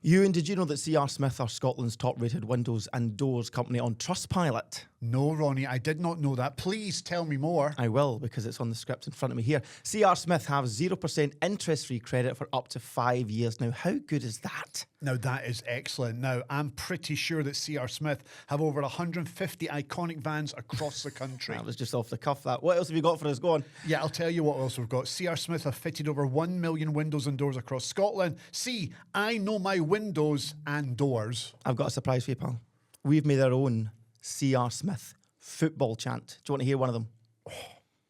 Ewan, did you know that C.R. Smith are Scotland's top-rated windows and doors company on Trustpilot? No, Ronnie, I did not know that. Please tell me more. I will, because it's on the script in front of me here. C.R. Smith have 0% interest-free credit for up to 5 years. Now, how good is that? Now, that is excellent. Now, I'm pretty sure that C.R. Smith have over 150 iconic vans across the country. That was just off the cuff, that. What else have you got for us? Go on. Yeah, I'll tell you what else we've got. C.R. Smith have fitted over 1 million windows and doors across Scotland. See, I know my windows and doors. I've got a surprise for you, pal. We've made our own C.R. Smith football chant. Do you want to hear one of them? Oh,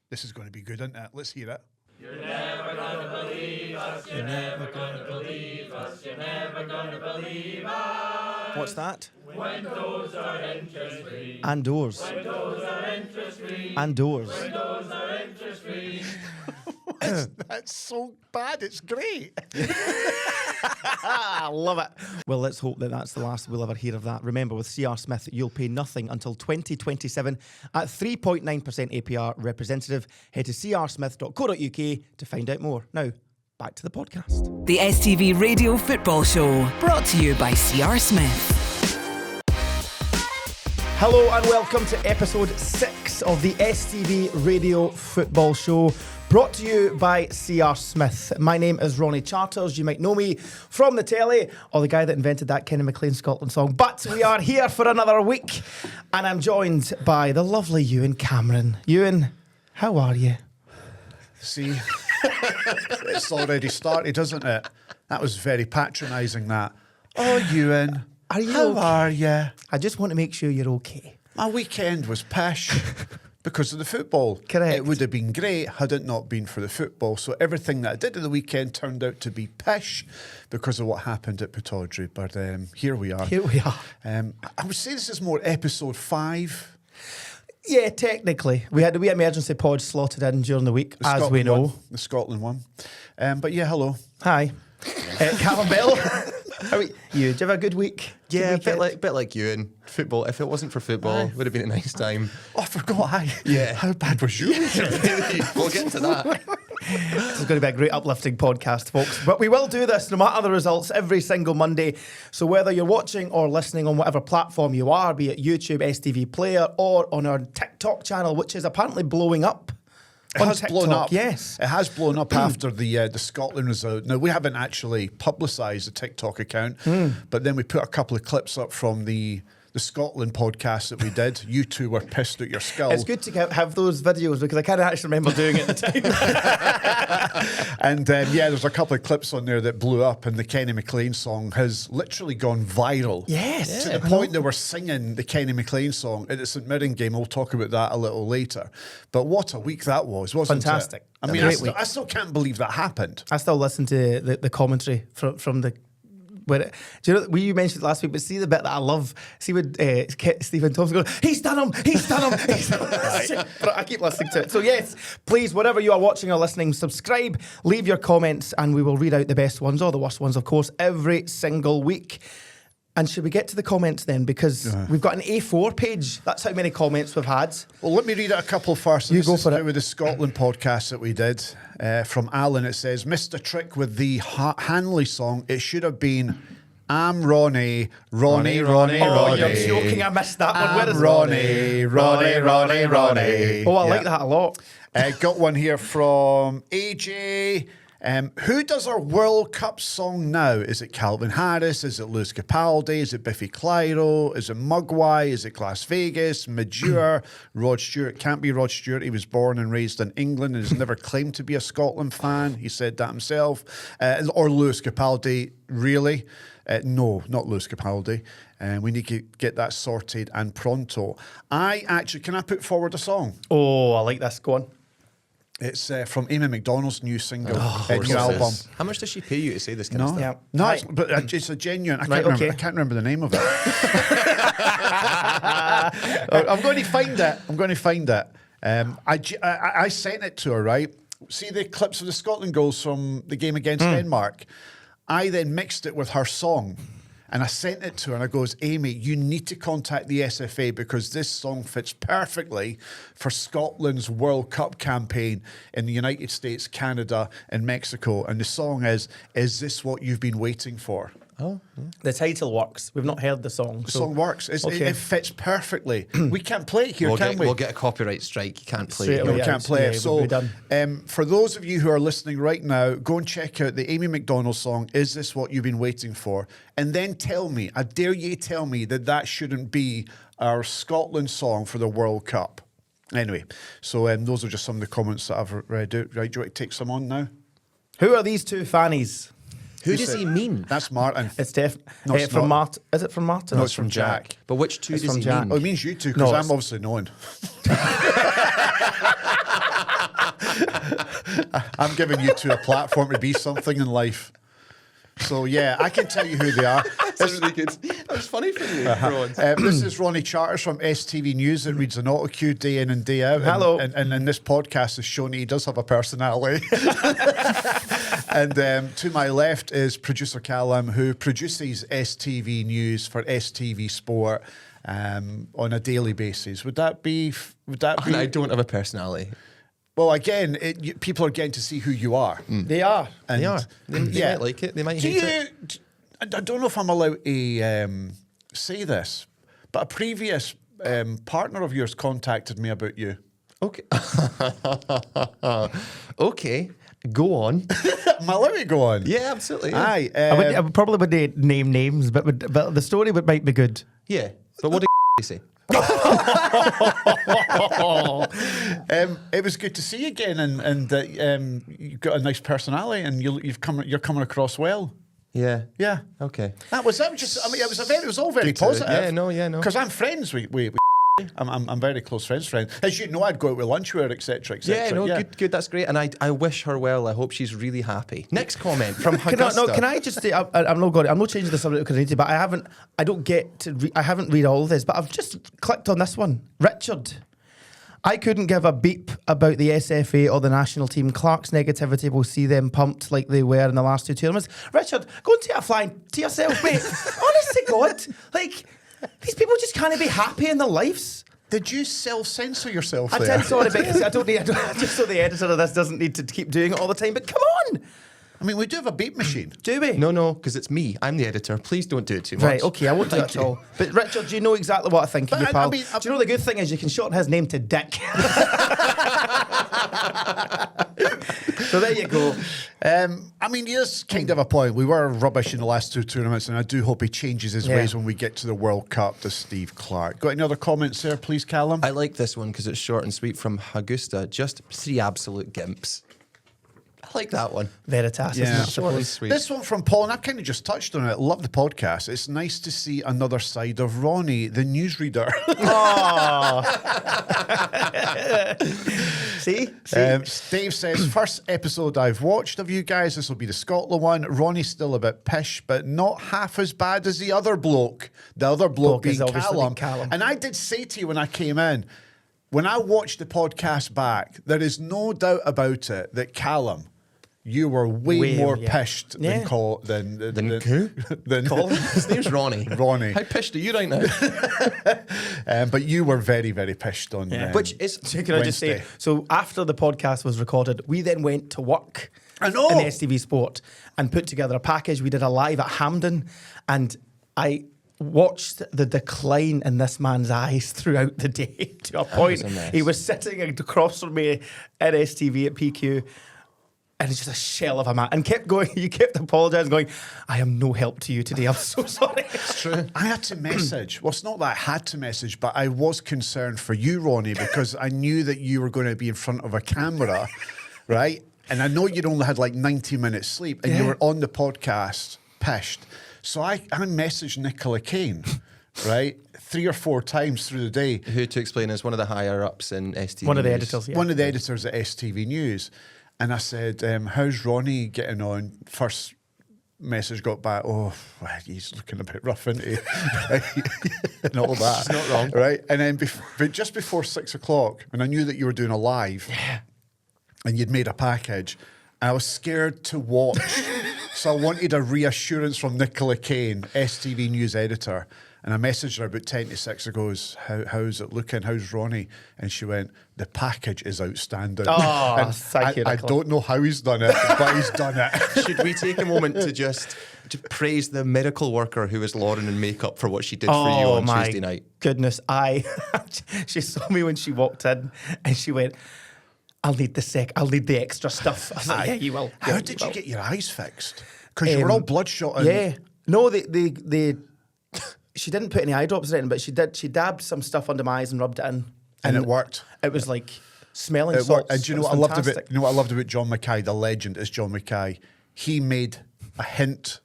this is going to be good, isn't it? Let's hear it. You're never gonna believe us, you're never gonna believe us, you're never gonna believe us. What's that? Windows are interest-free. And doors. Windows are interest-free. And doors. Windows are interest-free. That's so bad, it's great. I love it. Well, let's hope that that's the last we'll ever hear of that. Remember, with C.R. Smith, you'll pay nothing until 2027 at 3.9% APR representative. Head to crsmith.co.uk to find out more. Now, back to the podcast. The STV Radio Football Show, brought to you by C.R. Smith. Hello and welcome to episode 6 of the STV Radio Football Show, brought to you by C.R. Smith. My name is Ronnie Charters. You might know me from the telly, or the guy that invented that Kenny McLean Scotland song. But we are here for another week, and I'm joined by the lovely Ewen Cameron. Ewen, how are you? See, it's already started, isn't it? That was very patronising, that. Oh, Ewan, Are you how okay? are you? I just want to make sure you're okay. My weekend was pish because of the football. Correct. It would have been great had it not been for the football. So everything that I did at the weekend turned out to be pish because of what happened at Pittodrie. But here we are. Here we are. I would say this is more episode 5. Yeah, technically. We had the wee emergency pod slotted in during the week, The as Scotland we know. one, the Scotland one. But yeah, hello. Hi. Callum Bell. How are you? Did you have a good week? Yeah, Good weekend? bit like you in football. If it wasn't for football, would have been a nice time. Oh, I forgot. Yeah. How bad was you? We'll get to that. This is going to be a great uplifting podcast, folks. But we will do this no matter the results every single Monday. So whether you're watching or listening on whatever platform you are, be it YouTube, STV Player, or on our TikTok channel, which is apparently blowing up. It has blown up. Yes. It has blown up after the Scotland result. Now, we haven't actually publicised the TikTok account, but then we put a couple of clips up from the Scotland podcast that we did. You two were pissed at your skull. It's good to have those videos because I can't actually remember doing it at the time. And yeah, there's a couple of clips on there that blew up, and the Kenny McLean song has literally gone viral. Yes. To the point that we're singing the Kenny McLean song at the St Mirren game. We'll talk about that a little later. But what a week that was, wasn't Fantastic. it? I mean, Great week. I still can't believe that happened. I still listen to the commentary from the. Do you know? You mentioned it last week, but see the bit that I love. See when Stephen Thompson goes, "He's done him! He's done him!" He's done him. But I keep listening to it. So yes, please, whatever you are watching or listening, subscribe, leave your comments, and we will read out the best ones or the worst ones, of course, every single week. And should we get to the comments then? Because we've got an A4 page. That's how many comments we've had. Well, let me read out a couple first. You This go is for to it. do with the Scotland podcast that we did. From Alan, it says, missed a trick with the Hanley song. It should have been, I'm Ronnie, Ronnie, Ronnie, Oh, Ronnie. you're joking. I missed that one. Where is Ronnie, Ronnie, Ronnie, Ronnie. Oh, I Yeah. like that a lot. Got one here from AJ. Who does our World Cup song now? Is it Calvin Harris? Is it Lewis Capaldi? Is it Biffy Clyro? Is it Mugwai? Is it Las Vegas? Majur? Rod Stewart? Can't be Rod Stewart. He was born and raised in England and has never claimed to be a Scotland fan. He said that himself. Or Lewis Capaldi, really? No, not Lewis Capaldi. We need to get that sorted and pronto. Can I put forward a song? Oh, I like this. Go on. It's from Amy McDonald's new single, Of new course it album. is. How much does she pay you to say this kind of No, stuff? no, Right. but it's a genuine. I Right, can't remember. okay. I can't remember the name of it. I'm going to find it. I'm going to find it. I sent it to her. Right. See the clips of the Scotland goals from the game against Denmark. I then mixed it with her song. And I sent it to her and I goes, Amy, you need to contact the SFA because this song fits perfectly for Scotland's World Cup campaign in the United States, Canada and Mexico. And the song is This What You've Been Waiting For? Oh, yeah. The title works. We've not heard the song. The song works. It fits perfectly. We can't play it here, can we? We'll get a copyright strike. You can't play Straight it. away. We Yeah, can't play yeah, it. we'll be So, done. for those of you who are listening right now, go and check out the Amy McDonald song, Is This What You've Been Waiting For? And then tell me, I dare you tell me that shouldn't be our Scotland song for the World Cup. Anyway, so those are just some of the comments that I've read out. Right, do you want to take some on now? Who are these two fannies? Who does he mean? That's Martin. It's No, it's from not. Martin. Is it from Martin? No, it's from Jack. But which two It's does from he Jack. mean? Oh, it means you two, because No, I'm it's- obviously known. I'm giving you two a platform to be something in life. So, yeah, I can tell you who they are. That's really good. That was funny for you. Go on. This is Ronnie Charters from STV News. It reads an auto cue day in and day out. Hello. And in this podcast has shown he does have a personality. And to my left is producer Callum, who produces STV News for STV Sport on a daily basis. Would that be? And I don't have a personality. Well, again, people are getting to see who you are. They are. And They are. They yeah. might like it. They might Do hate it. you? I don't know if I'm allowed to say this, but a previous partner of yours contacted me about you. Okay. Okay. Go on. Am I allowed to go on? Yeah, absolutely. Yeah. Aye. I would probably would name names, but the story might be good. Yeah. But what did you say? It was good to see you again, and you've got a nice personality, and you're coming across well. Yeah. Yeah. Okay. That was just. I mean, it was all very Good to- positive. yeah, no. Because I'm friends with I'm very close friends. As you know, I'd go out with lunch with her, etc. Yeah, no, good. That's great. And I wish her well. I hope she's really happy. Next comment from Augusta. Can I just say I'm not changing the subject because I need to, but I haven't read all of this, but I've just clicked on this one. Richard, I couldn't give a beep about the SFA or the national team. Clark's negativity will see them pumped like they were in the last two tournaments. Richard, go and take a flying to yourself, mate. Honest to God, like these people just can't be happy in their lives. Did you self-censor yourself I there? did, sorry, because I don't just so the editor of this doesn't need to keep doing it all the time. But come on, I mean, we do have a beep machine. do we? No, because it's me. I'm the editor. Please don't do it too much. Right, okay, I won't do that at all. But Richard, do you know exactly what I think of But you, pal? do you know the good thing is you can shorten his name to Dick. So there you go. I mean, here's kind of a point. We were rubbish in the last two tournaments, and I do hope he changes his Yeah. ways when we get to the World Cup. To Steve Clark. Got any other comments there, please, Callum? I like this one because it's short and sweet from Augusta. Just 3 absolute gimps. I like that one. Veritas, Yeah. isn't it? Short and sweet. This one from Paul, and I've kind of just touched on it. Love the podcast. It's nice to see another side of Ronnie, the newsreader. See? Dave says, first episode I've watched of you guys. This will be the Scotland one. Ronnie's still a bit pish, but not half as bad as the other bloke. The other bloke Bloke is being obviously Callum. Callum. And I did say to you when I came in, when I watched the podcast back, there is no doubt about it that Callum, you were way more yeah. pissed Yeah. than Col than who? than His name's Ronnie. Ronnie. How pissed are you right now? But you were very, very pissed on Which is... So can I just say, Wednesday. so after the podcast was recorded, we then went to work I know. in STV Sport and put together a package. We did a live at Hampden, and I watched the decline in this man's eyes throughout the day to a point. a mess. He was sitting across from me at STV at PQ, and it's just a shell of a man. And kept going, you kept apologising, going, I am no help to you today. I'm so sorry. It's true. I had to message. Well, it's not that I had to message, but I was concerned for you, Ronnie, because I knew that you were going to be in front of a camera, right? And I know you'd only had like 90 minutes sleep, and you Yeah. were on the podcast, pished. So I messaged Nicola Kane, right, 3 or 4 times through the day. Who, to explain, is one of the higher-ups in STV One of the News. editors, yeah. One of the editors at STV News. And I said, how's Ronnie getting on? First message got back, well, he's looking a bit rough, isn't he? And all that. She's not wrong. Right? And then but just before 6 o'clock, and I knew that you were doing a live, and you'd made a package, I was scared to watch. So I wanted a reassurance from Nicola Kane, STV News editor. And I messaged her about 10 to 6. I goes, how's it looking? How's Ronnie? And she went, the package is outstanding. Oh, and thank you, I Nicola. don't know how he's done it, but he's done it. Should we take a moment to just to praise the miracle worker who is Lauren in makeup for what she did for you on Tuesday night? Goodness, she saw me when she walked in and she went, I'll need the extra stuff. I was like, yeah, you will. How Yeah, did will. you get your eyes fixed? Because you were all bloodshot. And Yeah. No, they she didn't put any eye drops in, but she dabbed some stuff under my eyes and rubbed it in. And it worked. It was like smelling It salts. worked. And do you know what I loved about? You know what I loved about John Mackay? The legend is John Mackay. He made a hint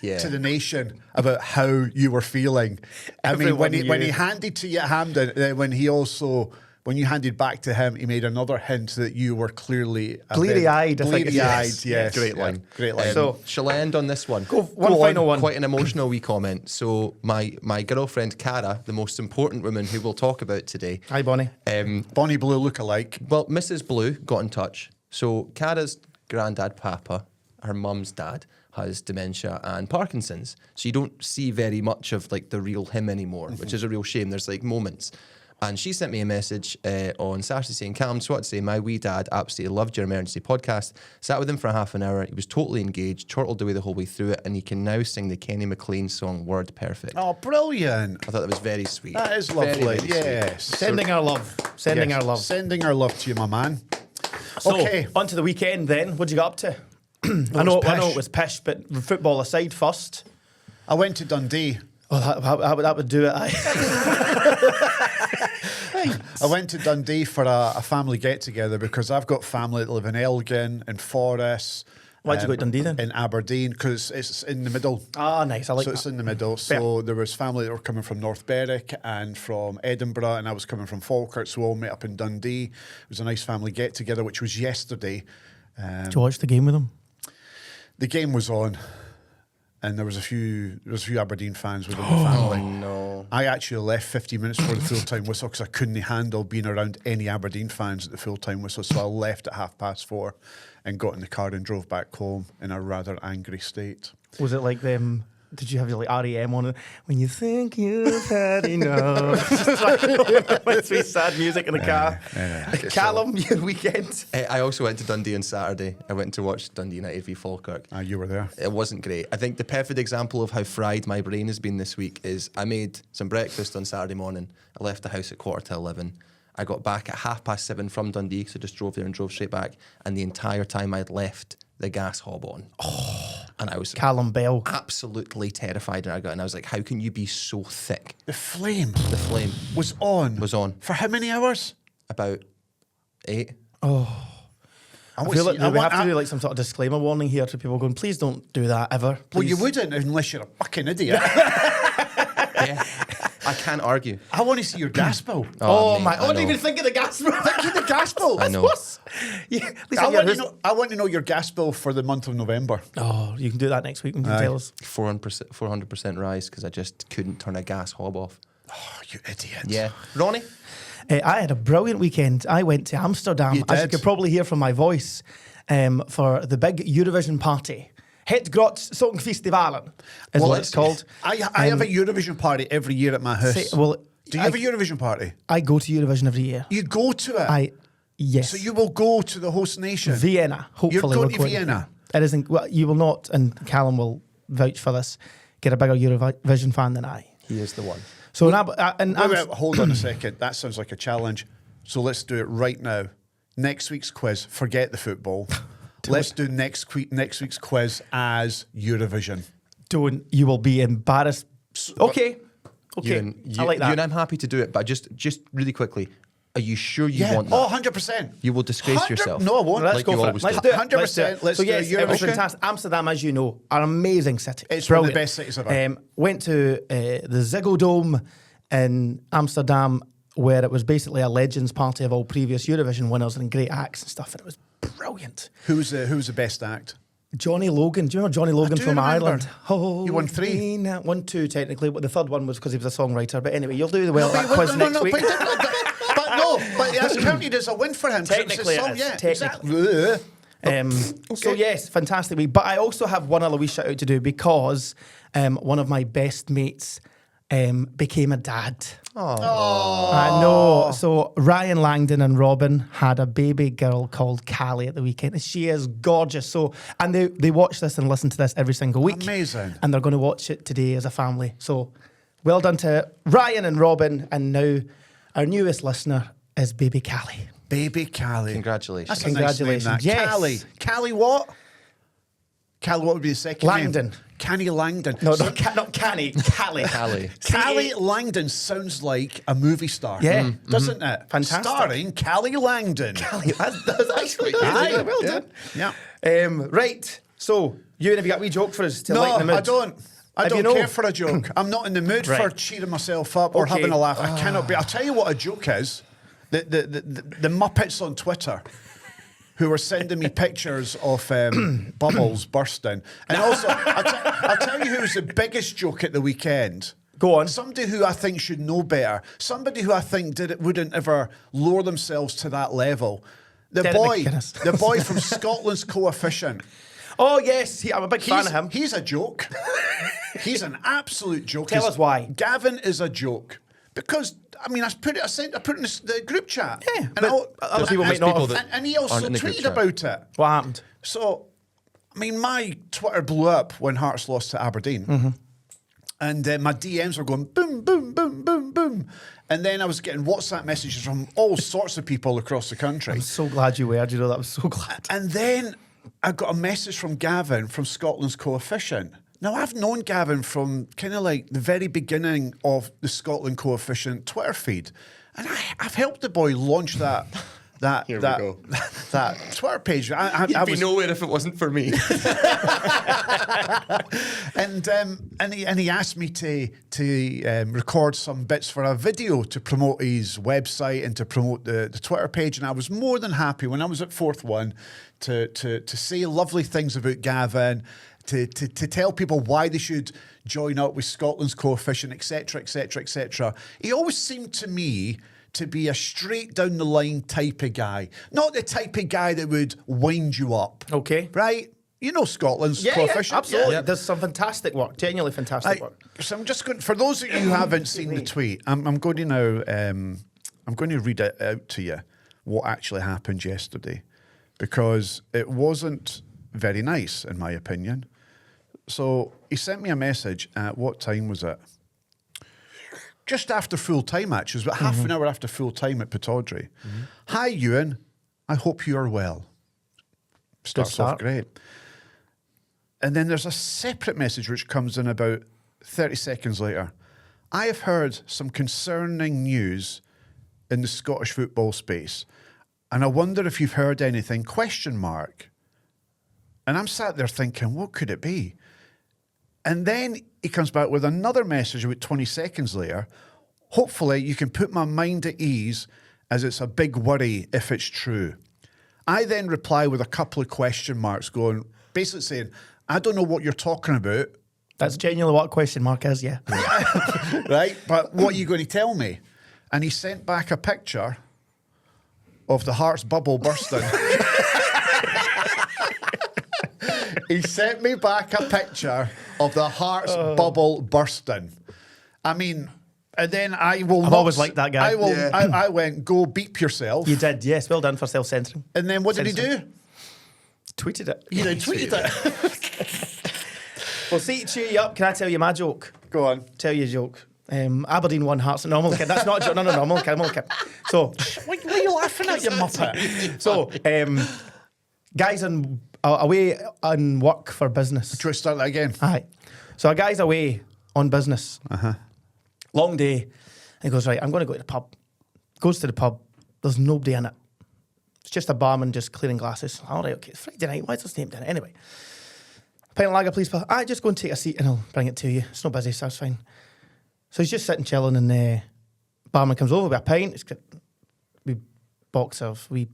to the nation about how you were feeling. I mean, when he handed to you at Hampden, when you handed back to him, he made another hint that you were clearly bleary-eyed. Bleary-eyed, yes. Great line. Great line. So, shall I end on this one? One final one. Quite an emotional wee comment. So, my girlfriend, Cara, the most important woman who we'll talk about today. Hi, Bonnie. Bonnie Blue look-alike. Well, Mrs. Blue got in touch. So, Cara's granddad, Papa, her mum's dad, has dementia and Parkinson's. So, you don't see very much of like the real him anymore, which is a real shame. There's like moments. And she sent me a message on Saturday saying, Callum, so what to say, my wee dad absolutely loved your emergency podcast. Sat with him for half an hour. He was totally engaged, chortled away the whole way through it, and he can now sing the Kenny McLean song Word Perfect. Oh, brilliant. I thought that was very sweet. That is Very, lovely. very Yes. Sending our love. Sending Yes. our love. Sending our love to you, my man. So, Okay. on to the weekend then. What'd you get up to? I know it was pish, but football aside first. I went to Dundee. Oh, that would do it. I went to Dundee for a family get-together because I've got family that live in Elgin, in Forres. Why'd you go to Dundee then? In Aberdeen, because it's in the middle. Ah, nice. I like So that. it's in the middle. So there was family that were coming from North Berwick and from Edinburgh, and I was coming from Falkirk, so we all met up in Dundee. It was a nice family get-together, which was yesterday. Did you watch the game with them? The game was on, and there was a few Aberdeen fans within the family. No. I actually left 15 minutes before the full-time whistle because I couldn't handle being around any Aberdeen fans at the full-time whistle. So I left at 4:30 and got in the car and drove back home in a rather angry state. Was it like them? Did you have like REM on it? When you think you've had enough. It's really sad music in the car. Callum, your weekend. I also went to Dundee on Saturday. I went to watch Dundee United v Falkirk. You were there. It wasn't great. I think the perfect example of how fried my brain has been this week is I made some breakfast on Saturday morning. I left the house at 11:15. I got back at 7:30 from Dundee, so I just drove there and drove straight back. And the entire time I'd left the gas hob on. And I was Callum Bell. absolutely terrified. And I was like, how can you be so thick? The flame The flame was on. was on. For how many hours? About 8. I feel like we have to do like some sort of disclaimer warning here to people going, please don't do that ever. Well, you please." wouldn't unless you're a fucking idiot. Yeah. I can't argue. I want to see your gas bill. Oh, mate, my! I didn't know. even think of the gas bill. Think of the gas bill. I know. Yeah, I want to know your gas bill for the month of November. Oh, you can do that next week when you tell us. 400% rise because I just couldn't turn a gas hob off. Oh, you idiot. Yeah. Ronnie? I had a brilliant weekend. I went to Amsterdam, You as you did? could probably hear from my voice, for the big Eurovision party. Het Grots Songfestivalen is what it's called. I have a Eurovision party every year at my house. Do you have a Eurovision party? I go to Eurovision every year. You go to it? Yes. So you will go to the host nation? Vienna, hopefully. You're going we're to Vienna? It isn't, well, you will not, and Callum will vouch for this, get a bigger Eurovision fan than I. He is the one. So Wait, hold on a second. That sounds like a challenge. So let's do it right now. Next week's quiz, forget the football. Let's do next week's quiz as Eurovision. you will be embarrassed. Okay. Ewan, I like that. Ewan, I'm happy to do it, but just really quickly, are you sure you want that? Oh, 100%. You will disgrace yourself. No, I won't. Let's Like go you for it. always Let's do. do it. 100%. Let's so do yes, it. it was Eurovision. fantastic. Amsterdam, as you know, an amazing city. It's one of the Brilliant. best cities ever. Went to the Ziggo Dome in Amsterdam, where it was basically a legends party of all previous Eurovision winners and great acts and stuff, and it was brilliant. Who was the best act? Johnny Logan. Do you remember Johnny Logan do from remember. Ireland? Oh, You won 3. 1, 2 technically, but the third one was because he was a songwriter. But anyway, you'll do well at that quiz next week. But that's counted as a win for him. Technically, so it is. yeah, Technically. exactly. So yes, fantastic week. But I also have one other wee shout out to do because one of my best mates became a dad. Oh. I know. So Ryan Langdon and Robin had a baby girl called Callie at the weekend. And she is gorgeous. So, and they watch this and listen to this every single week. Amazing. And they're going to watch it today as a family. So well done to Ryan and Robin. And now our newest listener is baby Callie. Baby Callie. Congratulations. That's a nice name, that. Yes. Callie. Callie what? Callie, what would be the second Langdon. name? Canny Langdon. No, not Canny. Callie. Callie. Callie Langdon sounds like a movie star. Yeah. Doesn't it? Fantastic. Starring Callie Langdon. That's actually good. Aye. Well Yeah. done. Yeah. Right. So, Ewan, have you got a wee joke for us to No, lighten the mood? I don't. I Have you don't no? care for a joke. I'm not in the mood for Right. cheering myself up or Okay. having a laugh. I cannot be. I'll tell you what a joke is. The Muppets on Twitter who were sending me pictures of bubbles bursting. And also, I'll tell you who was the biggest joke at the weekend. Go on. Somebody who I think should know better. Somebody who I think wouldn't ever lower themselves to that level. The Derek boy McGuinness. from Scotland's Coefficient. Oh, yes. I'm a big fan of him. He's a joke. He's an absolute joke. Tell us why. Gavin is a joke. Because, I mean, I put it in the group chat. Yeah, And but other people might not have. And he also aren't in the group tweeted chat. about it. What happened? So, I mean, my Twitter blew up when Hearts lost to Aberdeen. Mm-hmm. And my DMs were going boom, boom, boom, boom, boom. And then I was getting WhatsApp messages from all sorts of people across the country. I'm so glad you were. Do you know that? I'm so glad. And then I got a message from Gavin from Scotland's Coefficient. Now, I've known Gavin from kind of like the very beginning of the Scotland Coefficient Twitter feed. And I've helped the boy launch that Here we go. that Twitter page. I You'd be was, nowhere if it wasn't for me. and he asked me to record some bits for a video to promote his website and to promote the Twitter page. And I was more than happy when I was at Fourth One to say lovely things about Gavin, to tell people why they should join up with Scotland's Coefficient, etc., etc., etc. He always seemed to me to be a straight down the line type of guy, not the type of guy that would wind you up. Okay. Right? You know Scotland's Yeah, Coefficient. absolutely. Yeah. There's some fantastic work. Genuinely fantastic work. So I'm just going. For those of you who haven't seen the tweet, I'm going to now. I'm going to read it out to you what actually happened yesterday, because it wasn't very nice in my opinion. So he sent me a message at what time was it? Just after full time, actually. It was about half an hour after full time at Pataudry. Hi, Ewan. I hope you are well. Starts start. off great. And then there's a separate message which comes in about 30 seconds later. I have heard some concerning news in the Scottish football space, and I wonder if you've heard anything, ? And I'm sat there thinking, what could it be? And then he comes back with another message about 20 seconds later. Hopefully you can put my mind at ease, as it's a big worry if it's true. I then reply with a couple of question marks going, basically saying, I don't know what you're talking about. That's genuinely what a question mark is, yeah. Right? But what are you going to tell me? And he sent back a picture of the Hearts bubble bursting. He sent me back a picture of the Hearts bubble bursting. I mean, and then I will. I've not always liked that guy. I will. Yeah. I went, go beep yourself. You did, yes. Well done for self-censoring. And then what did he do? Tweeted it. He then tweeted it. Well, see, to cheer you up, can I tell you my joke? Go on. Tell you a joke. Aberdeen won Hearts. No, I'm only kidding. That's not a joke. No, I'm only kidding. I'm only kidding. So, Why are you laughing at, you muppet? so guys away on work for business. Try to start that again. Aye. So a guy's away on business. Long day. And he goes, right, I'm going to go to the pub. Goes to the pub. There's nobody in it. It's just a barman just clearing glasses. All right, okay. It's Friday night. Why is there name in it? Anyway. Pint of lager, please, pal. Aye, just go and take a seat and I'll bring it to you. It's not busy, so that's fine. So he's just sitting chilling and barman comes over with a pint. It's got a wee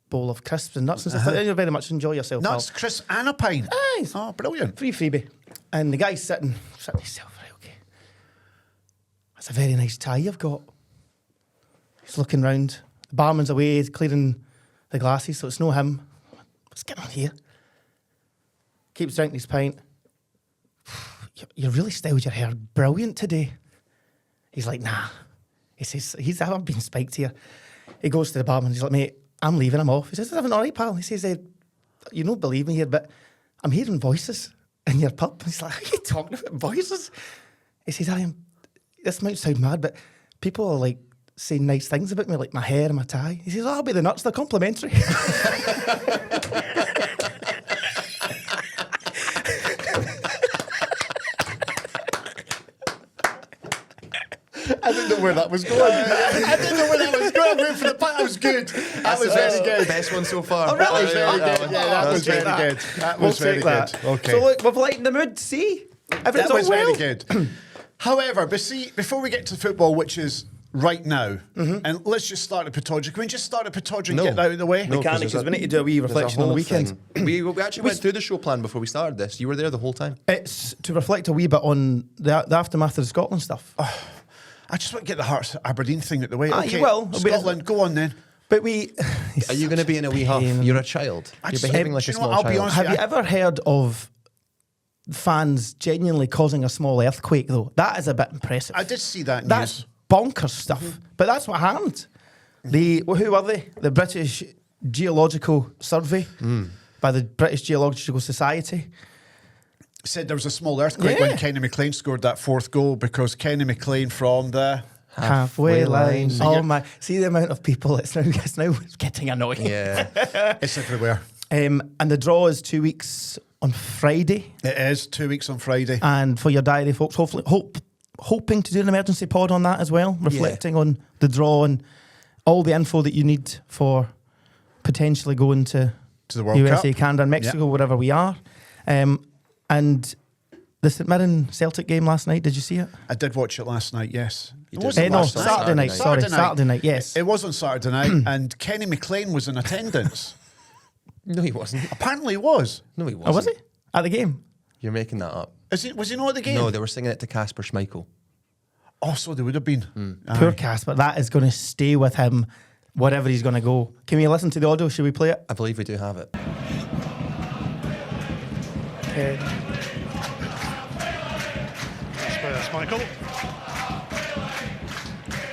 bowl of crisps and nuts and stuff. You very much enjoy yourself, pal. Nuts, crisp, and a pint. Aye. Oh, brilliant. Free freebie. And the guy's sitting himself, right, okay. That's a very nice tie you've got. He's looking round. The barman's away, he's clearing the glasses, so it's no him. What's going on here? Keeps drinking his pint. You really styled your hair brilliant today. He's like, nah. He says, I've been spiked here. He goes to the barman. He's like, mate, I'm leaving. I'm off. He says, I'm all right, pal. He says, you don't believe me here, but I'm hearing voices in your pub. He's like, are you talking about voices? He says, this might sound mad, but people are like saying nice things about me, like my hair and my tie. He says, I'll be the nuts. They're complimentary. I didn't know where that was going. I didn't know where that was going. I went for the punt. That was good. That was very good. Best one so far. Oh, really? That was very good. Yeah, that was very good. That was very good. Okay. So look, we've lightened the mood. See? Everything's That was all well. very good. However, but see, before we get to football, which is right now, and let's just start at Pittodrie. Can we just start at Pittodrie and get that out of the way? No, We can't, because we need to do a wee reflection on the weekend. We actually went through the show plan before we started this. You were there the whole time. It's to reflect a wee bit on the aftermath of the Scotland stuff. I just want to get the Hearts Aberdeen thing out of the way. Ah, Okay, you will. Scotland, go on then. But we... Are you going to be in a wee huff? You're a child. You're just- behaving like do a you know what, small I'll be child. honest- Have you ever heard of fans genuinely causing a small earthquake, though? That is a bit impressive. I did see that news. That's bonkers stuff. But that's what happened. Who were they? The British Geological Survey by the British Geological Society. Said there was a small earthquake Yeah. when Kenny McLean scored that fourth goal because Kenny McLean from the... Halfway line. line. Oh my! See the amount of people. It's now getting annoying. Yeah. It's everywhere. And the draw is 2 weeks on Friday. It is 2 weeks on Friday. And for your diary, folks, hoping to do an emergency pod on that as well, reflecting on the draw and all the info that you need for potentially going to the World USA, Cup. Canada, and Mexico, wherever we are. And the St Mirren Celtic game last night, did you see it? I did watch it last night, yes. You It did? wasn't No, last night. Saturday night. Sorry, Saturday night. Yes. It was on Saturday night, and Kenny McLean was in attendance. No, he wasn't. Apparently he was. No, he wasn't. Oh, was he at the game? You're making that up. Was he not at the game? No, they were singing it to Casper Schmeichel. Oh, so they would have been. Poor Casper. That is going to stay with him wherever he's going to go. Can we listen to the audio? Should we play it? I believe we do have it. Okay. Spurs, Michael.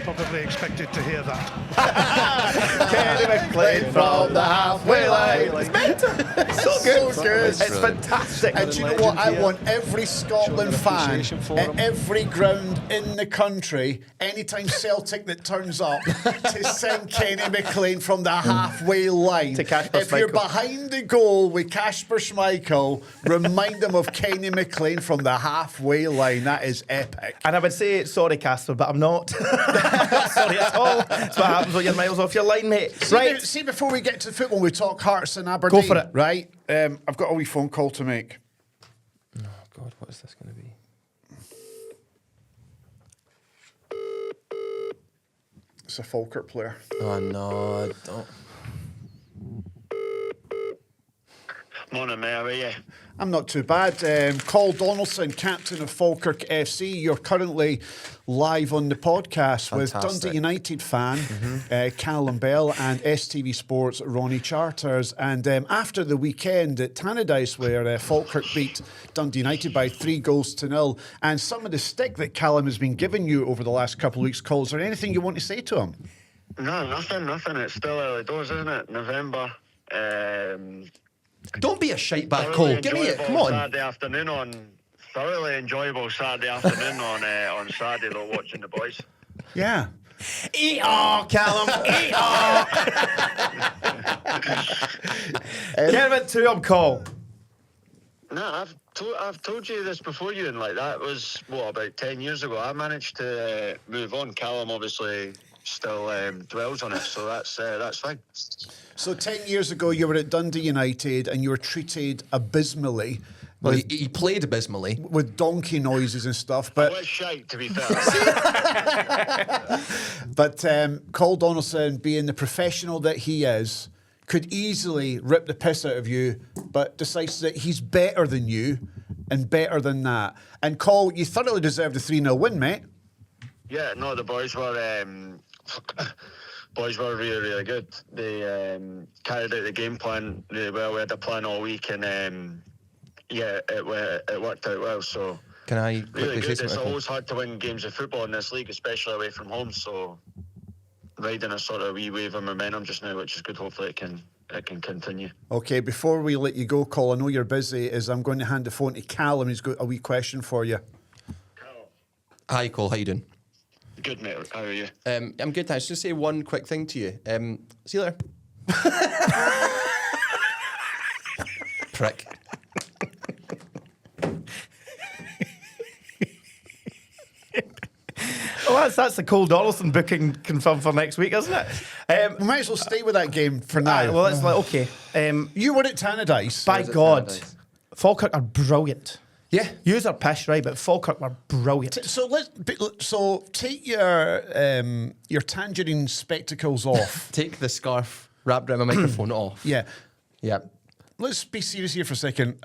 Probably expected to hear that. Kenny McLean from the halfway line. It's mental. It's so good. So good. It's fantastic. And do you know what? I want every Scotland fan at every ground in the country, anytime Celtic that turns up, to sing Kenny McLean from the halfway line. To Kasper If you're Schmeichel. behind the goal with Kasper Schmeichel, remind them of Kenny McLean from the halfway line. That is epic. And I would say, sorry, Casper, but I'm not. Sorry at all. That's what happens when you're miles off your line, mate. See, before we get to football, we talk Hearts and Aberdeen. Go for it. Right? I've got a wee phone call to make. Oh, God, what is this going to be? It's a Falkirk player. Oh, no, don't. Morning, mate. How are you? I'm not too bad. Col Donaldson, captain of Falkirk FC. You're currently live on the podcast with Fantastic. Dundee United fan Callum Bell and STV Sports Ronnie Charters. And after the weekend at Tannadice, where Falkirk beat Dundee United by 3-0, and some of the stick that Callum has been giving you over the last couple of weeks, Col, is there anything you want to say to him? No, nothing. It's still early doors, isn't it? November. Don't be a shite bag, Thoroughly Cole. Give me it. enjoyable Come on. Saturday afternoon thoroughly enjoyable Saturday afternoon on Saturday, though, watching the boys. Yeah. Eat-aw, Callum. Eat-aw. Get him to him, Cole. No, I've told you this before, Ewan. Like, that was, about 10 years ago. I managed to move on. Callum obviously still dwells on it, so that's fine. So 10 years ago, you were at Dundee United and you were treated abysmally. Well, he played abysmally. With donkey noises and stuff, I but was shite, to be fair. Col Donaldson, being the professional that he is, could easily rip the piss out of you, but decides that he's better than you and better than that. And Col, you thoroughly deserved a 3-0 win, mate. Yeah, no, the boys were really, really good. They carried out the game plan really well. We had a plan all week, and it worked out well. So Can I quickly Really say good. something? It's Michael? always hard to win games of football in this league, especially away from home. So riding a sort of wee wave of momentum just now, which is good. Hopefully it can continue. Okay, before we let you go, Col, I know you're busy, I'm going to hand the phone to Callum. He's got a wee question for you. Hi, Cole. How you doing? Good, mate. How are you? I'm good, thanks. Just say one quick thing to you. See you later. Prick. Well, that's the Cole Donaldson booking confirmed for next week, isn't it? We might as well stay with that game for now. Well, it's like, okay. You were at Tannadice. By was at God, Tannadice. Falkirk are brilliant. Yeah. Yous are pish, right? But Falkirk were brilliant. So take your tangerine spectacles off. Take the scarf wrapped around my microphone off. Yeah. Yeah. Let's be serious here for a second.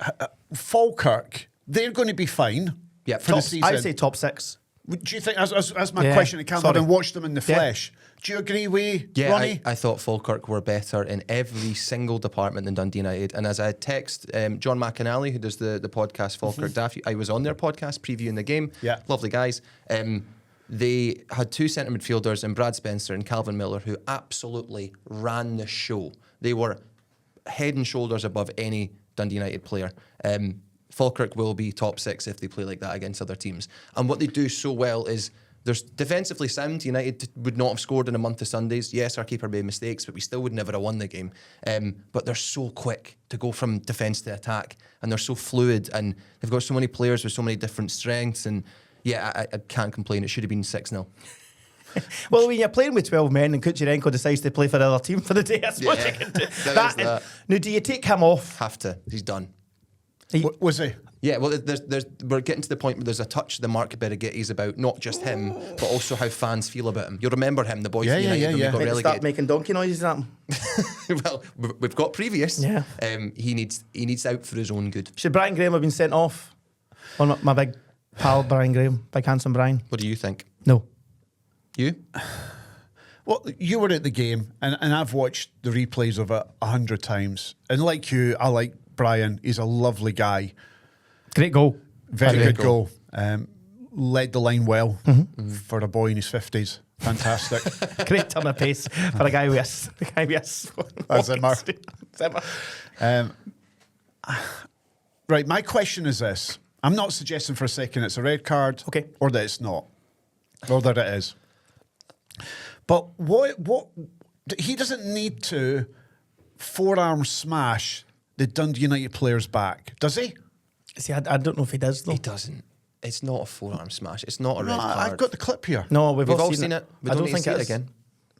Falkirk, they're going to be fine Yeah, for the top- season. I'd say top 6. Do you think, as my Yeah, question to Callum, sorry. having watched them in the Yeah. flesh, do you agree with Yeah, Ronnie? I thought Falkirk were better in every single department than Dundee United. And as I text John McAnally, who does the podcast Falkirk Daft, I was on their podcast previewing the game. Yeah. Lovely guys. They had 2 centre midfielders in Brad Spencer and Calvin Miller who absolutely ran the show. They were head and shoulders above any Dundee United player. Falkirk will be top 6 if they play like that against other teams. And what they do so well is they're defensively sound. United would not have scored in a month of Sundays. Yes, our keeper made mistakes, but we still would never have won the game. But they're so quick to go from defence to attack, and they're so fluid, and they've got so many players with so many different strengths. And yeah, I can't complain. It should have been 6-0. Well, when you're playing with 12 men and Kucherenko decides to play for the other team for the day, I suppose Yeah, you can do there is that. Now, do you take him off? Have to. He's done. Was he? Yeah, well, we're getting to the point where there's a touch the Mark Berrigetti is about not just him, but also how fans feel about him. You'll remember him, the boy Yeah, from yeah, United yeah, when yeah. we got Maybe start relegated. making donkey noises at him. Well, we've got previous. Yeah. He needs out for his own good. Should Brian Graham have been sent off? On my big pal, Brian Graham, big handsome Brian? What do you think? No. You? Well, you were at the game, and I've watched the replays of it 100 times. And like you, I like Brian. He's a lovely guy. Great goal. Very Great good goal. Led the line well for a boy in his 50s. Fantastic. Great turn of pace for a guy with a Zimmer. Zimmer. Right, my question is this. I'm not suggesting for a second it's a red card, Okay. or that it's not, or that it is. But what he doesn't need to forearm smash the Dundee United player's back, does he? See, I don't know if he does, though. He doesn't. It's not a forearm smash. It's not a red card. I've got the clip here. No, we've We've all seen it. We I don't don't need think to see it is. again.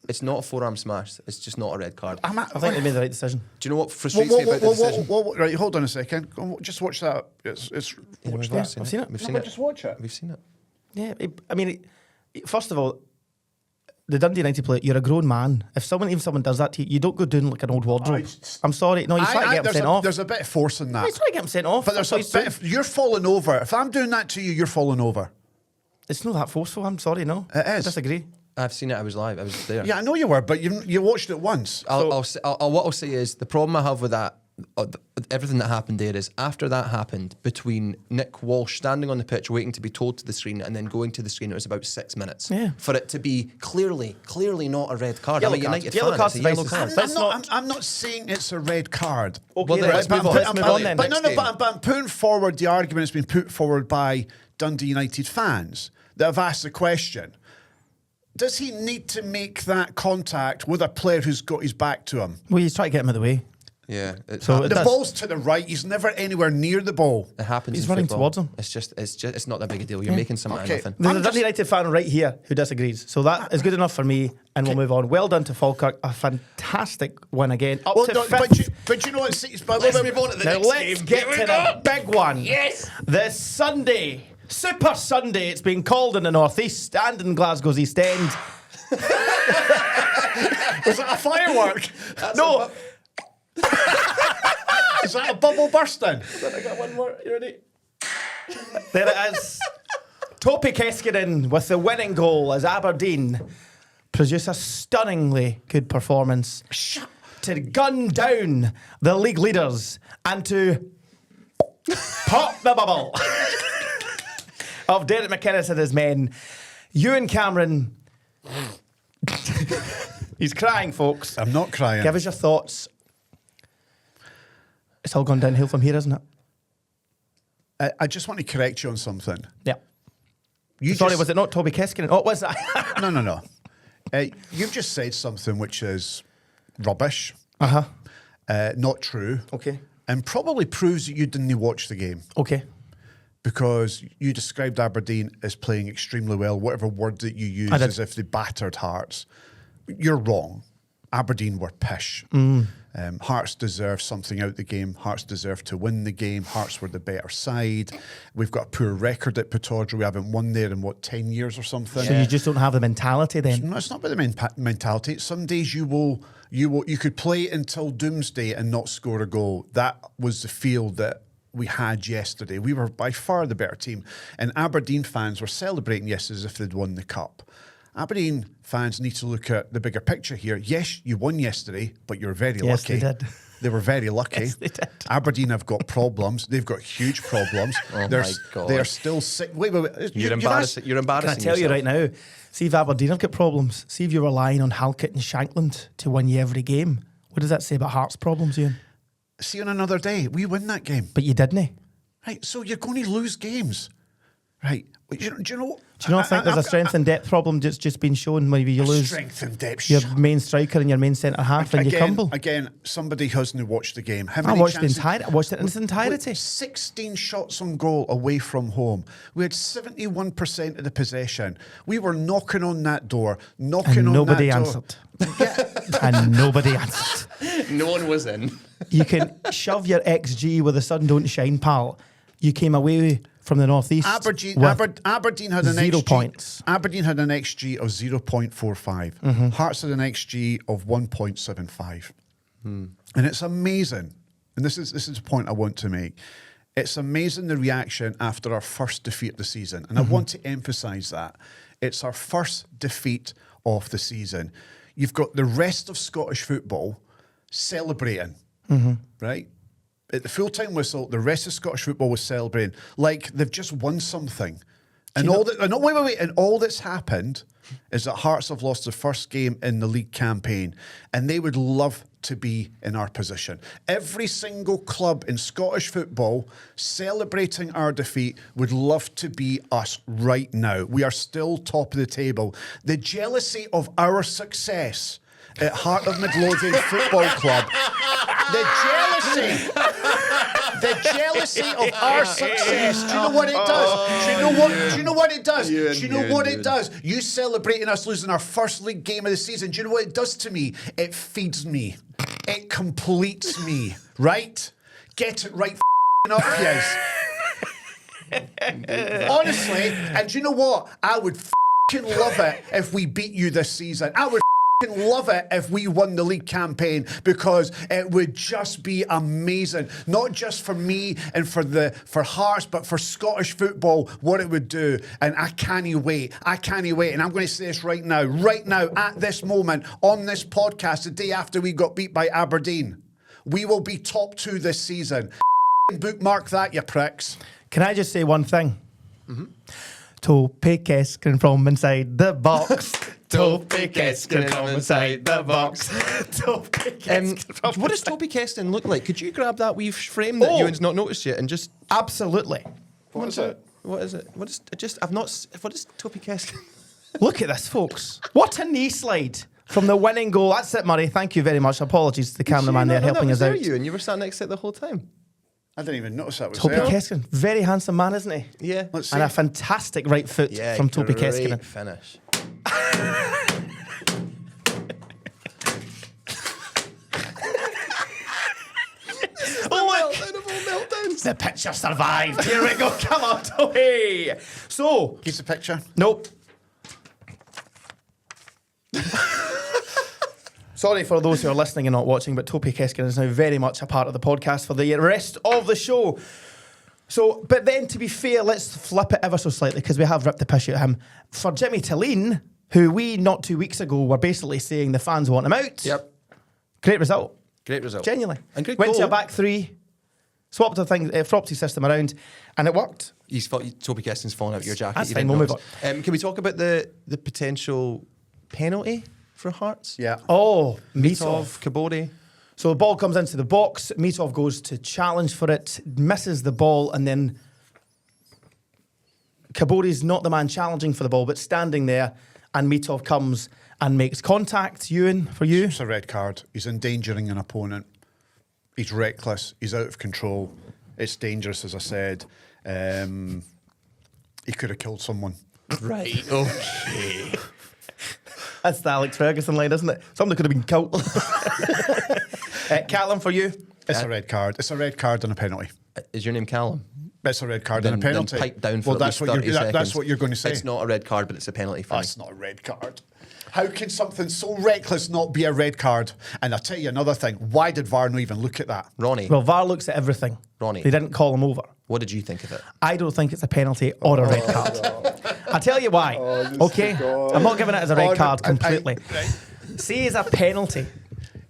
It's not a forearm smash. It's just not a red card. I think they made the right decision. Do you know what frustrates me about the decision? Right, hold on a second. Just watch that. It's Yeah, watch we've that. all seen I've seen it. We've No, seen but it. just watch it. We've seen it. Yeah, first of all, the Dundee United player, you're a grown man. If someone does that to you, you don't go down like an old wardrobe. I'm sorry. No, you try to get him sent off. There's a bit of force in that. You try to get him sent off. But there's That's a what bit he's of, you're falling over. If I'm doing that to you, you're falling over. doing. It's not that forceful. I'm sorry, no. It is. I disagree. I've seen it. I was live. I was there. Yeah, I know you were, but you watched it once. What I'll say is the problem I have with that, everything that happened there is after that happened, between Nick Walsh standing on the pitch waiting to be told to the screen and then going to the screen, it was about 6 minutes. Yeah. For it to be clearly not a red card. Yellow I'm a card. United Yellow fan. card's It's a a yellow yes, card. it's- Let's I'm not saying it's a red card. Okay, Well, then let's move on. Let's move on then. But Next game. but I'm putting forward the argument that's been put forward by Dundee United fans that have asked the question. Does he need to make that contact with a player who's got his back to him? Well, you try to get him out of the way. Yeah. It, So hap- it The does. ball's to the right. He's never anywhere near the ball. it happens. He's in running football. towards him. It's not that big a deal. You're making something Okay. out of nothing. There's I'm a Dundee United fan right here who disagrees. So that is good enough for me, and we'll move on. Well done to Falkirk. A fantastic win again. Up to fifth. But you know what? Let's move on to the Now next let's game. get Here to we the go. big one. Yes. This Sunday, Super Sunday, it's been called in the North East and in Glasgow's East End. Was that a firework? No, Is that a bubble bursting? I got one more. You ready? There it is. Topi Keskinen with the winning goal as Aberdeen produce a stunningly good performance to gun down the league leaders and to pop the bubble. of Derek McInnes and his men. Ewen Cameron. He's crying, folks. I'm not crying. Give us your thoughts. It's all gone downhill from here, isn't it? I just want to correct you on something. Yeah. You Sorry, just- was it not Topi Keskinen? Oh, was that? No. You've just said something which is rubbish, not true, Okay. and probably proves that you didn't watch the game Okay. because you described Aberdeen as playing extremely well, whatever word that you used, I did. as if they battered Hearts. You're wrong. Aberdeen were pish. Hearts deserve something out the game. Hearts deserve to win the game. Hearts were the better side. We've got a poor record at Pittodrie. We haven't won there in, 10 years or something? So you just don't have the mentality then? No, it's not about the mentality. Some days you could play until doomsday and not score a goal. That was the feel that we had yesterday. We were by far the better team. And Aberdeen fans were celebrating yesterday as if they'd won the cup. Aberdeen fans need to look at the bigger picture here. Yes, you won yesterday, but you're very Yes, lucky. they did. They were very lucky. Yes, they did. Aberdeen have got problems. They've got huge problems. Oh they're, my God. They're still sick. Wait. You're embarrassing. You're Can embarrassing. I tell you yourself. right now, see if Aberdeen have got problems, see if you're relying on Halkett and Shankland to win you every game. What does that say about Hearts' problems, Ian? See, on another day, we win that game. But you didn't. Right, so you're going to lose games. Right. Do you know? Do you not think there's a strength and depth problem that's just been shown when you lose Strength and depth. your main striker and your main centre half and you crumble? Again, somebody hasn't watched the game. How I many watched chances- I watched it in its entirety. With 16 shots on goal away from home. We had 71% of the possession. We were knocking on that door, knocking And on nobody that answered. door. And nobody answered. No one was in. You can shove your XG where the sun don't shine, pal. You came away from the northeast. Aberdeen had an 0 XG. points. Aberdeen had an XG of 0.45. Mm-hmm. Hearts had an XG of 1.75. And it's amazing. And this is the point I want to make. It's amazing the reaction after our first defeat of the season. And I want to emphasise that. It's our first defeat of the season. You've got the rest of Scottish football celebrating, right? At the full-time whistle, the rest of Scottish football was celebrating like they've just won something. And all that's happened is that Hearts have lost the first game in the league campaign, and they would love to be in our position. Every single club in Scottish football celebrating our defeat would love to be us right now. We are still top of the table. The jealousy of our success at Heart of Midlothian Football Club, the jealousy of our success. Do you know what it does? Do you know what it does? Do you know what it does? You celebrating us losing our first league game of the season. Do you know what it does to me? It feeds me. It completes me. Right? Get it right, up, yes. Honestly, and do you know what? I would love it if we beat you this season. I would love it if we won the league campaign, because it would just be amazing, not just for me and for Hearts, but for Scottish football, what it would do. And I can't wait. And I'm going to say this right now, at this moment, on this podcast, the day after we got beat by Aberdeen, we will be top 2 this season. Bookmark that, you pricks. Can I just say one thing? Topi Keskinen from inside the box. Topi Keskinen from inside the box. Topi Keskinen from What does Topi Keskinen look like? Could you grab that wee frame that Ewan's not noticed yet and just... Absolutely. What is it? What is it? What is Topi Keskinen? Look at this, folks. What a knee slide from the winning goal. That's it, Murray. Thank you very much. Apologies to the cameraman there helping us out. You and you were sat next to it the whole time. I didn't even notice that was Topi there. Keskinen, very handsome man, isn't he? Yeah. Let's see. And a fantastic right foot from Topi great Keskinen. finish. The picture survived. Here we go. Come on, Topi. So, Here's the picture. nope. Sorry for those who are listening and not watching, but Topi Keskinen is now very much a part of the podcast for the rest of the show. So, but then to be fair, let's flip it ever so slightly, because we have ripped the piss out of him. For Jimmy Tilleen, who we not 2 weeks ago were basically saying the fans want him out. Yep. Great result. Great result. Genuinely. And good Went to goal. a back three, swapped the thing, flopped his system around, and it worked. Topi Keskinen's falling out your jacket. That's You fine, didn't we'll notice. move Can we talk about the potential penalty for Hearts? Yeah. Oh, Mitov, Kabore. So the ball comes into the box. Mitov goes to challenge for it, misses the ball, and then Kabore's not the man challenging for the ball, but standing there, and Mitov comes and makes contact. Ewan, for you? It's a red card. He's endangering an opponent. He's reckless. He's out of control. It's dangerous, as I said. He could have killed someone. Right. Okay. That's the Alex Ferguson line, isn't it? Somebody could have been killed. Callum, for you? It's a red card. It's a red card and a penalty. Is your name Callum? It's a red card and a penalty. Then pipe down for well, at least 30 seconds. that's what you're going to say. It's not a red card, but it's a penalty for me. That's not a red card. How can something so reckless not be a red card? And I'll tell you another thing. Why did VAR not even look at that? Ronnie, Well, VAR looks at everything. Ronnie. They didn't call him over. what did you think of it? I don't think it's a penalty or a red card. I'll tell you why. Okay? I'm not giving it as a red card completely. See, as a penalty.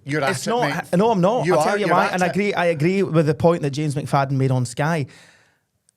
You're at It's it, not. mate. No, I'm not. I'll tell you you're why. at And it. I agree with the point that James McFadden made on Sky.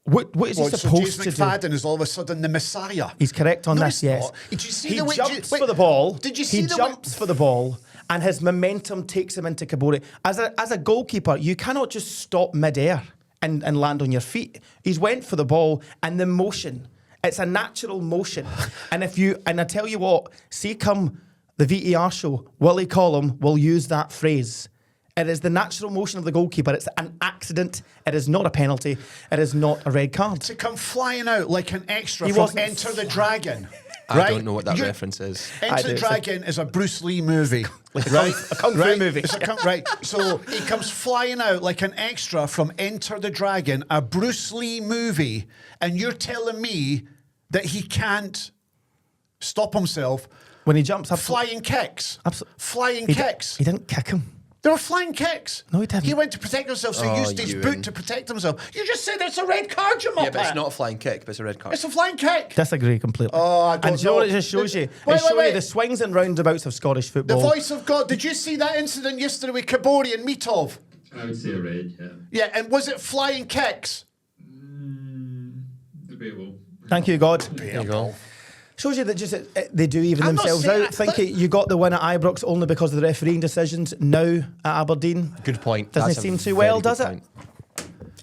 What is he So supposed James to do? McFadden is all of a sudden the Messiah. He's correct on No, this, he's yes. not. Did you see he the way- jumps wait, for the ball. did you see he the way- jumps for the ball, and his momentum takes him into Kabore. As a goalkeeper, you cannot just stop midair and land on your feet. He's went for the ball, and the motion. It's a natural motion. And I tell you what, see come the VAR show, Willie Collum will use that phrase. It is the natural motion of the goalkeeper. It's an accident. It is not a penalty. It is not a red card. To come flying out like an extra He from wasn't Enter the Dragon. I right? don't know what that You- reference is. I Enter do, the so- Dragon is a Bruce Lee movie. Right? A kung fu right? movie. It's right. So he comes flying out like an extra from Enter the Dragon, a Bruce Lee movie, and you're telling me that he can't stop himself. When he jumps up. Flying kicks. Flying He kicks. He didn't kick him. There were flying kicks. No, he didn't. He went to protect himself, so he used his Ewan. boot to protect himself. You just said it's a red card, you Yeah, but muppet. it's not a flying kick, but it's a red card. It's a flying kick. Disagree completely. Oh, I don't and do you know what it know. just shows you? Wait, It shows wait. you the swings and roundabouts of Scottish The football. voice of God. Did you see that incident yesterday with Kabore and Mitov? I would say a red, yeah. Yeah, and was it flying kicks? Debatable. Thank you, God. There you go. Shows you that just they do even I'm not themselves saying- out. Thinking you got the win at Ibrox only because of the refereeing decisions. Now at Aberdeen, Good point. Doesn't That's a seem too very well, good does it? point.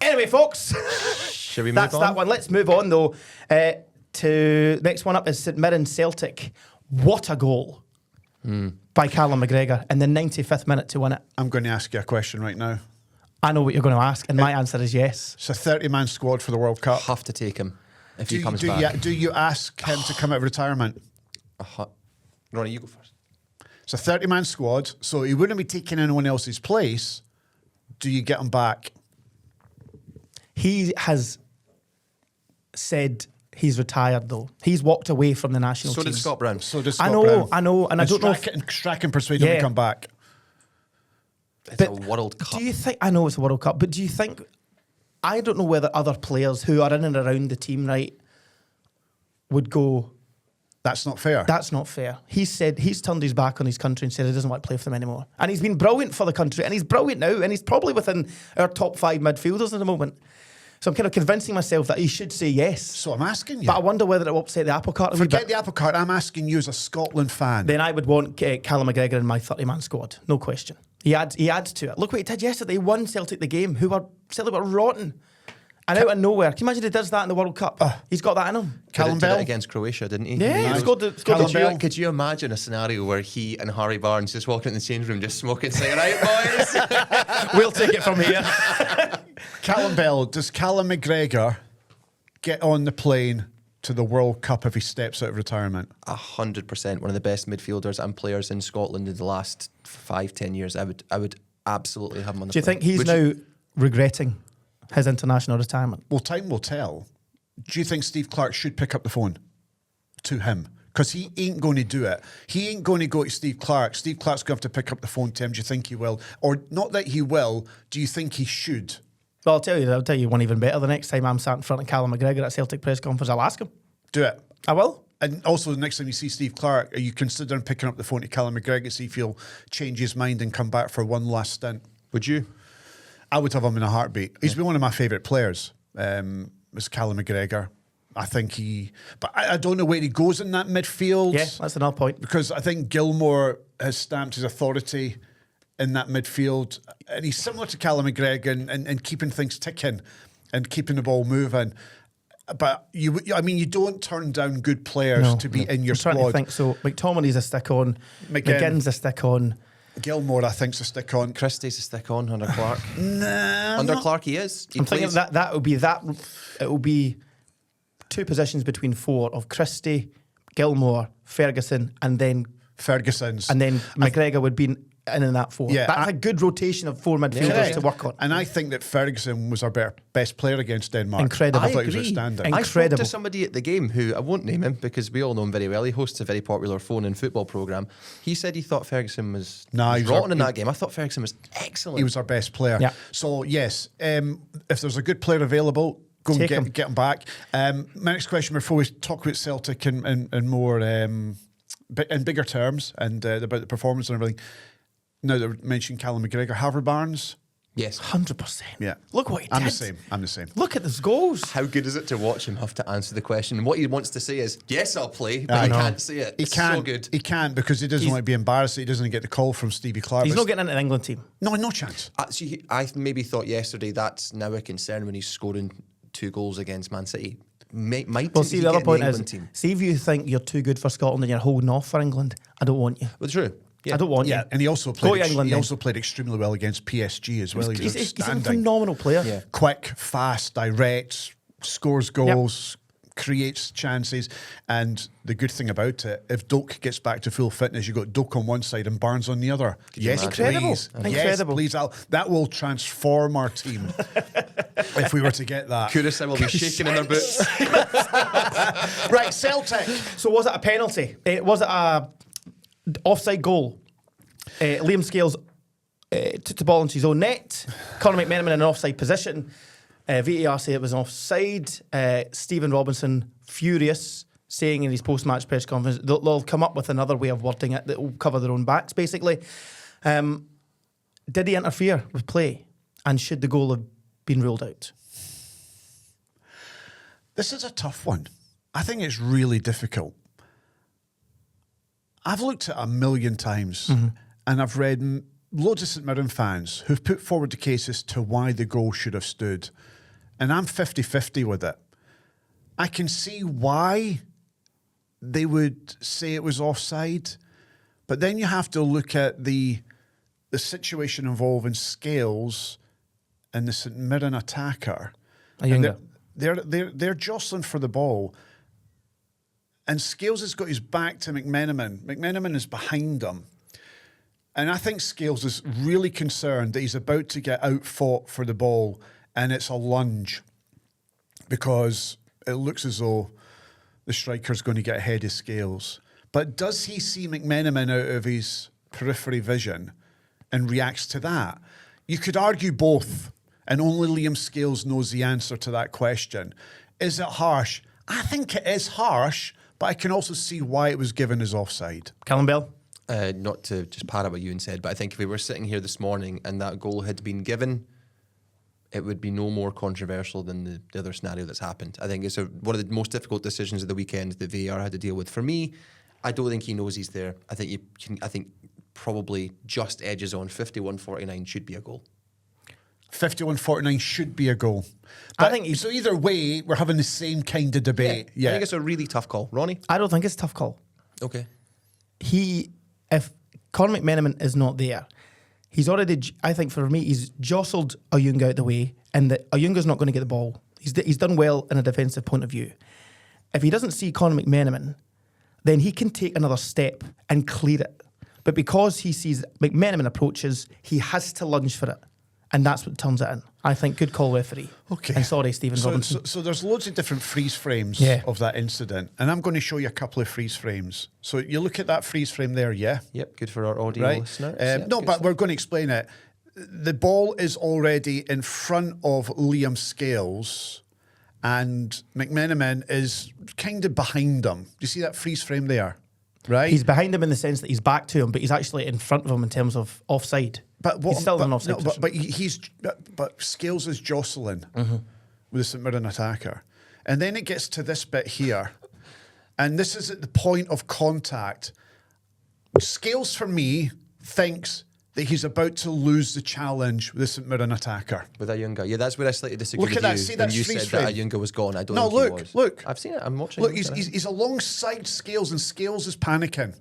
Anyway, folks, Shall we move that's on? that one. Let's move on though. To next one up is St Mirren Celtic. What a goal by Callum McGregor in the 95th minute to win it. I'm going to ask you a question right now. I know what you're going to ask, and my answer is yes. It's a 30-man squad for the World Cup. Have to take him if Do he comes you, back. do you ask him to come out of retirement? Ronnie, you go first. It's a 30-man squad, so he wouldn't be taking anyone else's place. Do you get him back? He has said he's retired, though. He's walked away from the national So team. did Scott Brown. So does I Scott know, Brown. I know, and I don't know. Strachan persuade him Yeah. to come back. It's a World Cup. Do you think? I know it's a World Cup, but do you think? I don't know whether other players who are in and around the team, right, would go. That's not fair. That's not fair. He said he's turned his back on his country and said he doesn't want to play for them anymore. And he's been brilliant for the country, and he's brilliant now, and he's probably within our top 5 midfielders at the moment. So I'm kind of convincing myself that he should say yes. So I'm asking you. But I wonder whether it will upset the apple cart a wee Forget bit. the apple cart. I'm asking you as a Scotland fan. Then I would want Callum McGregor in my 30-man squad, no question. He adds to it. Look what he did yesterday. He won Celtic the game. Celtic were rotten. And out of nowhere. Can you imagine he does that in the World Cup? He's got that in him. Callum did it Bell? against Croatia, didn't he? Yeah, He he scored the Callum Bell. Could you imagine a scenario where he and Harvey Barnes just walking in the change room, just smoking, saying, "Right, boys, We'll take it from here. Callum Bell, does Callum McGregor get on the plane to the World Cup if he steps out of retirement? 100%, one of the best midfielders and players in Scotland in the last 5-10 years. I would absolutely have him on the Do you plane. think he's Would now you? regretting his international retirement? Well, time will tell. Do you think Steve Clarke should pick up the phone to him? Because he ain't going to do it. He ain't going to go to Steve Clarke. Steve Clarke's going to have to pick up the phone to him. Do you think he will? Or not that he will, do you think he should? Well, I'll tell you one even better. The next time I'm sat in front of Callum McGregor at a Celtic press conference, I'll ask him. Do it. I will. And also, the next time you see Steve Clarke, are you considering picking up the phone to Callum McGregor to see if he'll change his mind and come back for one last stint? Would you? I would have him in a heartbeat. He's been one of my favourite players. is Callum McGregor. I think but I don't know where he goes in that midfield. Yeah, that's another point. Because I think Gilmore has stamped his authority in that midfield, and he's similar to Callum McGregor and keeping things ticking and keeping the ball moving. But you don't turn down good players to be in your I'm trying squad. to think. So McTominay's a stick on, McGinn's a stick on. Gilmore, I think, is a stick on. Christie's a stick on under Clark. Nah, Under Clark, he is. He I'm thinking plays. that would be that. It will be 2 positions between 4 of Christie, Gilmore, Ferguson, and then McGregor would be in that 4. Yeah, That's a good rotation of 4 midfielders to work on. And I think that Ferguson was our best player against Denmark. Incredible. I thought he was outstanding. I spoke Incredible. to somebody at the game who, I won't name him because we all know him very well. He hosts a very popular phone and football programme. He said he thought Ferguson was rotten in that game. I thought Ferguson was excellent. He was our best player. Yeah. So, yes, if there's a good player available, go and get him back. My next question before we talk about Celtic and more in bigger terms and about the performance and everything. Now that we're mentioning Callum McGregor, Harvey Barnes. Yes. 100%. Yeah. Look what he did. I'm the same. Look at those goals. How good is it to watch him have to answer the question? And what he wants to say is, yes, I'll play, but he can't say it. It's so good. He can't because he doesn't want to be embarrassed. He doesn't get the call from Stevie Clark. He's not getting into the England team. No chance. Actually, I maybe thought yesterday that's now a concern when he's scoring 2 goals against Man City. Might see, the other point is, see if you think you're too good for Scotland and you're holding off for England, I don't want you. Well, true. Yeah. I don't want you. Yeah, and he also Go to played. England He then. also played extremely well against PSG as well. He's a outstanding. phenomenal player. Yeah. Quick, fast, direct, scores goals, creates chances. And the good thing about it, if Doak gets back to full fitness, you've got Doak on one side and Barnes on the other. Yes, Incredible. please. Incredible. Yes, please. That will transform our team if we were to get that. Curacao will be shaking in their boots. Right, Celtic. So was it a penalty? Was it a offside goal? Liam Scales took the ball into his own net. Conor McMenamin in an offside position. VAR say it was offside. Stephen Robinson furious, saying in his post-match press conference they'll come up with another way of wording it that will cover their own backs, basically. Did he interfere with play? And should the goal have been ruled out? This is a tough one. I think it's really difficult. I've looked at it a million times and I've read loads of St Mirren fans who've put forward the cases to why the goal should have stood. And I'm 50-50 with it. I can see why they would say it was offside, but then you have to look at the situation involving Scales and the St Mirren attacker. And they're jostling for the ball. And Scales has got his back to McMenamin. McMenamin is behind him. And I think Scales is really concerned that he's about to get outfought for the ball and it's a lunge because it looks as though the striker's going to get ahead of Scales. But does he see McMenamin out of his periphery vision and reacts to that? You could argue both, and only Liam Scales knows the answer to that question. Is it harsh? I think it is harsh, but I can also see why it was given as offside. Callum Bell? Not to just parrot what Ewan said, but I think if we were sitting here this morning and that goal had been given, it would be no more controversial than the other scenario that's happened. I think it's one of the most difficult decisions of the weekend that VAR had to deal with. For me, I don't think he knows he's there. I think probably just edges on 51-49 should be a goal. 51-49 should be a goal. But so either way, we're having the same kind of debate. I think it's a really tough call. Ronnie? I don't think it's a tough call. Okay. If Conor McMenamin is not there, he's already, I think for me, he's jostled Oyunga out the way, and that Oyunga's not going to get the ball. He's done well in a defensive point of view. If he doesn't see Conor McMenamin, then he can take another step and clear it. But because he sees McMenamin approaches, he has to lunge for it. And that's what turns it in. I think good call, referee. Okay. And sorry, Stephen Robinson. So there's loads of different freeze frames of that incident. And I'm going to show you a couple of freeze frames. So you look at that freeze frame there, yeah? Yep, good for our audio listeners. No, but we're going to explain it. The ball is already in front of Liam Scales and McMenamin is kind of behind him. Do you see that freeze frame there? Right? He's behind him in the sense that he's back to him, but he's actually in front of him in terms of offside. But he's still in an offside position. But Scales is jostling. with the St Mirren attacker. And then it gets to this bit here. And this is at the point of contact. Scales, for me, thinks that he's about to lose the challenge with the St Mirren attacker. With Ayunga. Yeah, that's where I slightly disagree Look with at you. that. See, when that's you freeze said that frame. Ayunga was gone. I don't No, think he look, was. look. I've seen it. I'm watching Look, it. he's alongside Scales, and Scales is panicking.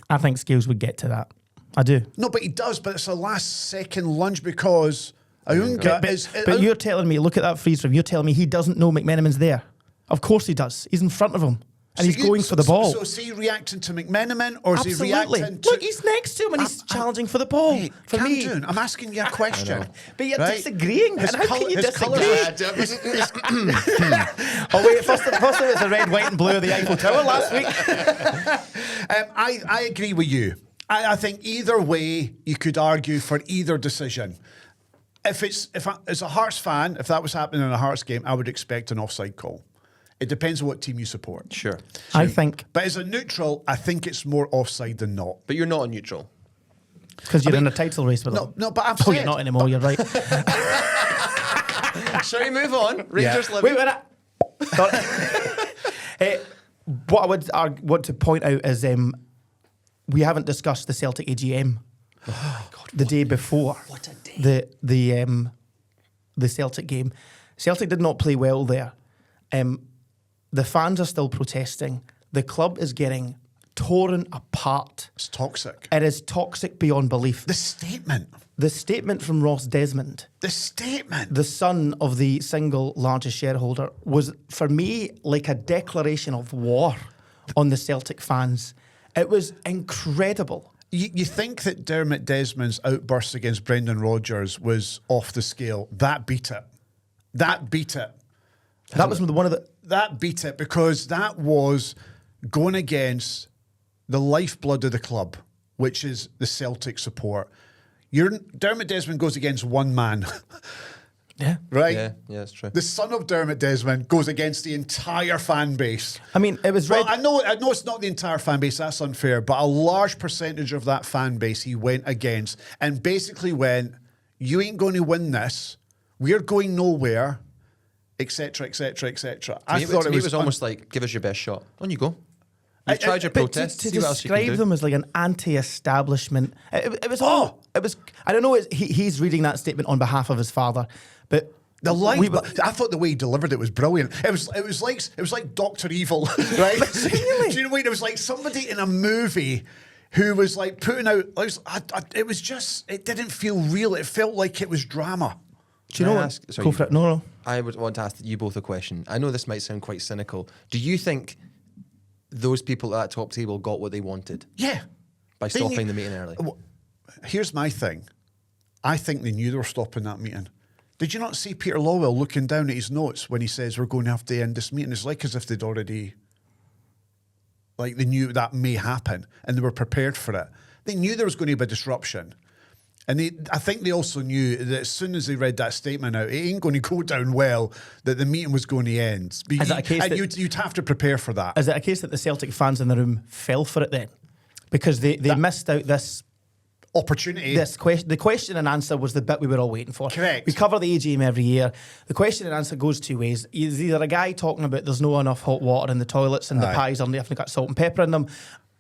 I think Scales would get to that. I do. No, but he does, but it's a last-second lunge because Ayunga is... But you're telling me, look at that freeze frame, you're telling me he doesn't know McMenamin's there. Of course he does. He's in front of him. And he's going for the ball. So is he reacting to McMenamin, or is Absolutely. he reacting to... Look, he's next to him and he's challenging for the ball. Hey, for me. Cameron, I'm asking you a question. But you're right? disagreeing. His and how colour- can you his disagree? colours- Oh wait, first it was the red, white and blue of the Eiffel Tower last week. I agree with you. I think either way, you could argue for either decision. As a Hearts fan, if that was happening in a Hearts game, I would expect an offside call. It depends on what team you support. Sure. I think. But as a neutral, I think it's more offside than not. But you're not a neutral. Because you're in a title race with them. No, but I've Oh, said... you're not anymore, you're right. Shall we move on? Rangers Wait Livy. a minute. What I would want to point out is we haven't discussed the Celtic AGM the day before. What a day. The Celtic game. Celtic did not play well there. The fans are still protesting. The club is getting torn apart. It's toxic. It is toxic beyond belief. The statement. The statement from Ross Desmond, The statement. the son of the single largest shareholder, was for me like a declaration of war on the Celtic fans. It was incredible. You think that Dermot Desmond's outburst against Brendan Rodgers was off the scale. That beat it. That beat it. That was one of the... That beat it because that was going against the lifeblood of the club, which is the Celtic support. Dermot Desmond goes against one man. Yeah. Right? Yeah, that's true. The son of Dermot Desmond goes against the entire fan base. I mean, it was Well, red... I know it's not the entire fan base, that's unfair, but a large percentage of that fan base he went against and basically went, you ain't going to win this, we're going nowhere, etc., etc., etc. I thought it was almost like, give us your best shot. On you go. You've tried your But protest. to See what else you can describe do. them as like an anti-establishment, it was all... It was... I don't know, he's reading that statement on behalf of his father, but... The line, I thought the way he delivered it was brilliant. It was like Dr. Evil, right? Really? Do you know what I mean? It was like somebody in a movie who was like putting out. It was just. It didn't feel real. It felt like it was drama. Do you know Can I what? ask- sorry, Go for it. No. I would want to ask you both a question. I know this might sound quite cynical. Do you think those people at that top table got what they wanted Yeah. by They stopping knew- the meeting early? Here's my thing. I think they knew they were stopping that meeting. Did you not see Peter Lawwell looking down at his notes when he says we're going to have to end this meeting? It's like as if they'd already, like they knew that may happen and they were prepared for it. They knew there was going to be a disruption. And I think they also knew that as soon as they read that statement out, it ain't going to go down well, that the meeting was going to end. Is that a case and that- you'd have to prepare for that. Is it a case that the Celtic fans in the room fell for it then? Because they missed out this Opportunity. question. The question and answer was the bit we were all waiting for. Correct. We cover the AGM every year. The question and answer goes two ways. There's either a guy talking about there's no enough hot water in the toilets and the Aye. pies haven't got salt and pepper in them.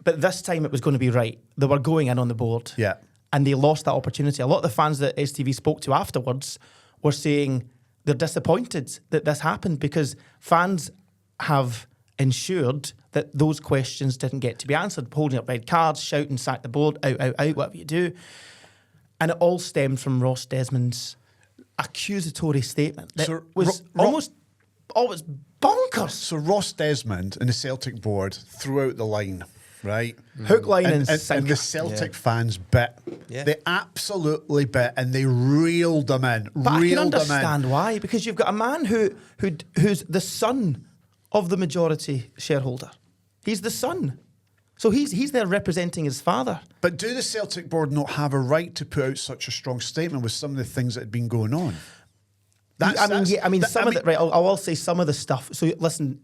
But this time it was going to be right. They were going in on the board. Yeah. And they lost that opportunity. A lot of the fans that STV spoke to afterwards were saying they're disappointed that this happened because fans have ensured that those questions didn't get to be answered, holding up red cards, shouting, sack the board, out, whatever you do. And it all stemmed from Ross Desmond's accusatory statement that So was almost bonkers. So Ross Desmond and the Celtic board threw out the line, right? Hook, line and and sinker. the Celtic fans bit. Yeah. They absolutely bit and they reeled them in. But I can reeled them understand in. why, because you've got a man who's the son of the majority shareholder. He's the son. So he's there representing his father. But do the Celtic board not have a right to put out such a strong statement with some of the things that had been going on? Some of it, right? I will say some of the stuff. So listen,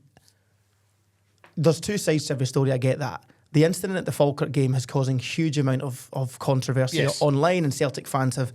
there's two sides to every story. I get that. The incident at the Falkirk game is causing huge amount of controversy Yes. online, and Celtic fans have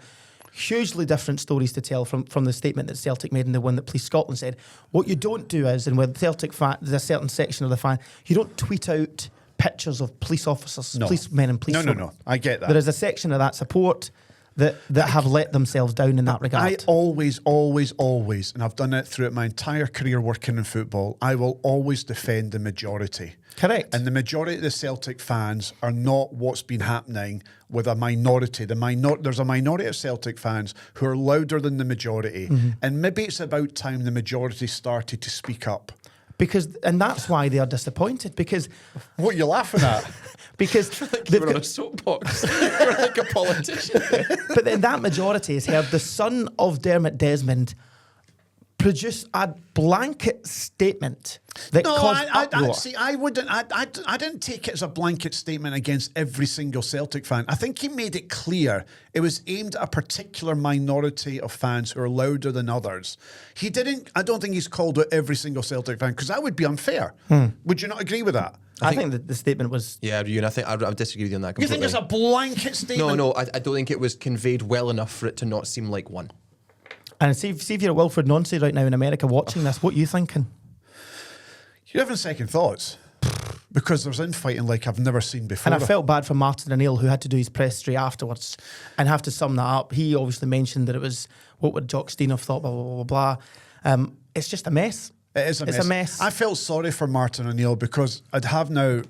hugely different stories to tell from the statement that Celtic made and the one that Police Scotland said. What you don't do is, and with Celtic there's a certain section of the fan, you don't tweet out pictures of police officers, policemen and police women. No. I get that. There is a section of that support that have let themselves down in that regard. I always, and I've done it throughout my entire career working in football, I will always defend the majority. Correct. And the majority of the Celtic fans are not what's been happening with a minority. There's a minority of Celtic fans who are louder than the majority. And maybe it's about time the majority started to speak up. And that's why they are disappointed, because... What are you laughing at? Because Like you were on a soapbox. You're like a politician. But then that majority has heard the son of Dermot Desmond produce a blanket statement that caused uproar. I didn't take it as a blanket statement against every single Celtic fan. I think he made it clear it was aimed at a particular minority of fans who are louder than others. I don't think he's called out every single Celtic fan, because that would be unfair. Would you not agree with that? I think that the statement was... Yeah, Ewan, I think I would disagree with you on that You completely. think it's a blanket statement? No, I don't think it was conveyed well enough for it to not seem like one. And see if you're at Wilfred Noncy right now in America watching this, what are you thinking? You're having second thoughts. Because there's infighting like I've never seen before. And I felt bad for Martin O'Neill, who had to do his press straight afterwards and have to sum that up. He obviously mentioned that it was, what would Jock Stein have thought, blah, blah, blah, blah. It's just a mess. It is a mess. I felt sorry for Martin O'Neill, because I'd have now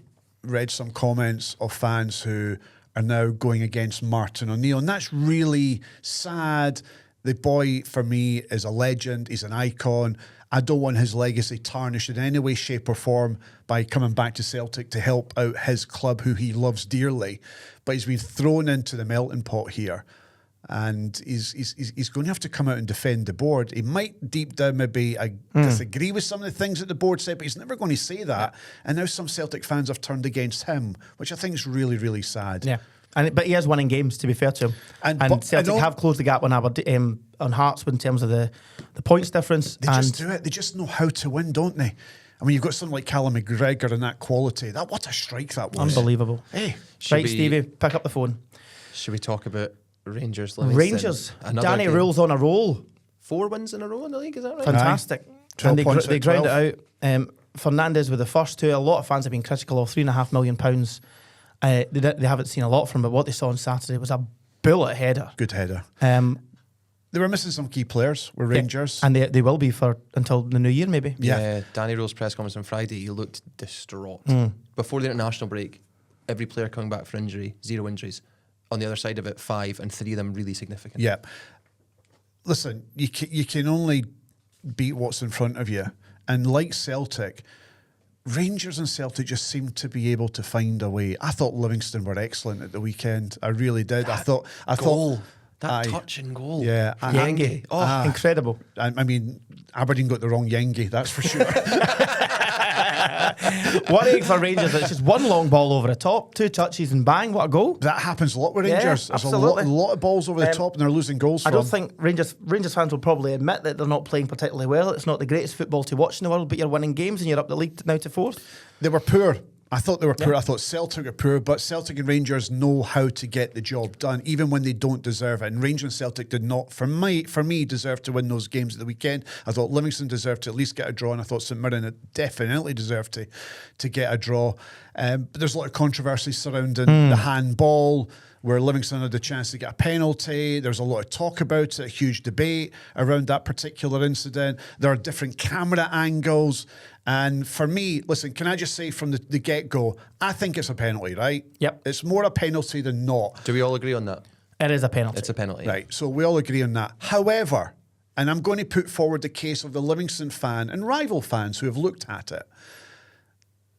read some comments of fans who are now going against Martin O'Neill, and that's really sad. The boy, for me, is a legend. He's an icon. I don't want his legacy tarnished in any way, shape or form by coming back to Celtic to help out his club, who he loves dearly. But he's been thrown into the melting pot here. And he's going to have to come out and defend the board. He might deep down maybe disagree with some of the things that the board said, but he's never going to say that. And now some Celtic fans have turned against him, which I think is really, really sad. Yeah. But he is winning games, to be fair to him. And Celtic have closed the gap on Aberdeen, on Hearts in terms of the points difference. They just do it. They just know how to win, don't they? I mean, you've got someone like Callum McGregor and that quality. What a strike that was. Unbelievable. Hey. Right, Stevie, pick up the phone. Should we talk about Rangers? Livingston? Rangers. Danny Rule's on a roll. 4 wins in a row in the league, is that right? Fantastic. 12 and points they out ground 12. it out. Fernandes with the first two. A lot of fans have been critical of £3.5 million. They haven't seen a lot from it, but what they saw on Saturday was a bullet header. Good header. They were missing some key players with Rangers. And they will be until the new year, maybe. Yeah. Danny Rule's press conference on Friday, he looked distraught. Before the international break, every player coming back for injury, 0 injuries. On the other side of it, 5, and 3 of them really significant. Yeah. Listen, you can only beat what's in front of you. And like Celtic, Rangers and Celtic just seem to be able to find a way. I thought Livingston were excellent at the weekend. I really did. I thought that touch and goal. Yeah. Yengi. Incredible. I mean, Aberdeen got the wrong Yengi, that's for sure. Worrying for Rangers, it's just one long ball over the top, 2 touches and bang, what a goal. That happens a lot with Yeah, Rangers. There's absolutely. a lot of balls over the top and they're losing goals I don't think Rangers fans will probably admit that they're not playing particularly well. It's not the greatest football to watch in the world, but you're winning games and you're up the league now to 4th. They were poor. I thought they were poor. I thought Celtic were poor, but Celtic and Rangers know how to get the job done, even when they don't deserve it. And Rangers and Celtic did not, for me, deserve to win those games at the weekend. I thought Livingston deserved to at least get a draw, and I thought St Mirren definitely deserved to get a draw. But there's a lot of controversy surrounding the handball, where Livingston had the chance to get a penalty. There's a lot of talk about it, a huge debate around that particular incident. There are different camera angles. And for me, listen, can I just say from the get-go, I think it's a penalty, right? Yep. It's more a penalty than not. Do we all agree on that? It is a penalty. It's a penalty. Right, so we all agree on that. However, and I'm going to put forward the case of the Livingston fan and rival fans who have looked at it,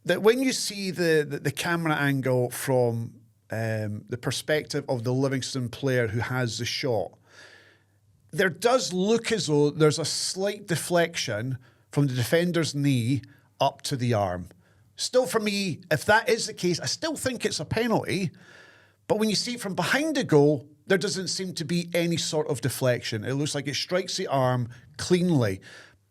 that when you see the camera angle from the perspective of the Livingston player who has the shot, there does look as though there's a slight deflection from the defender's knee up to the arm. Still, for me, if that is the case, I still think it's a penalty. But when you see it from behind the goal, there doesn't seem to be any sort of deflection. It looks like it strikes the arm cleanly.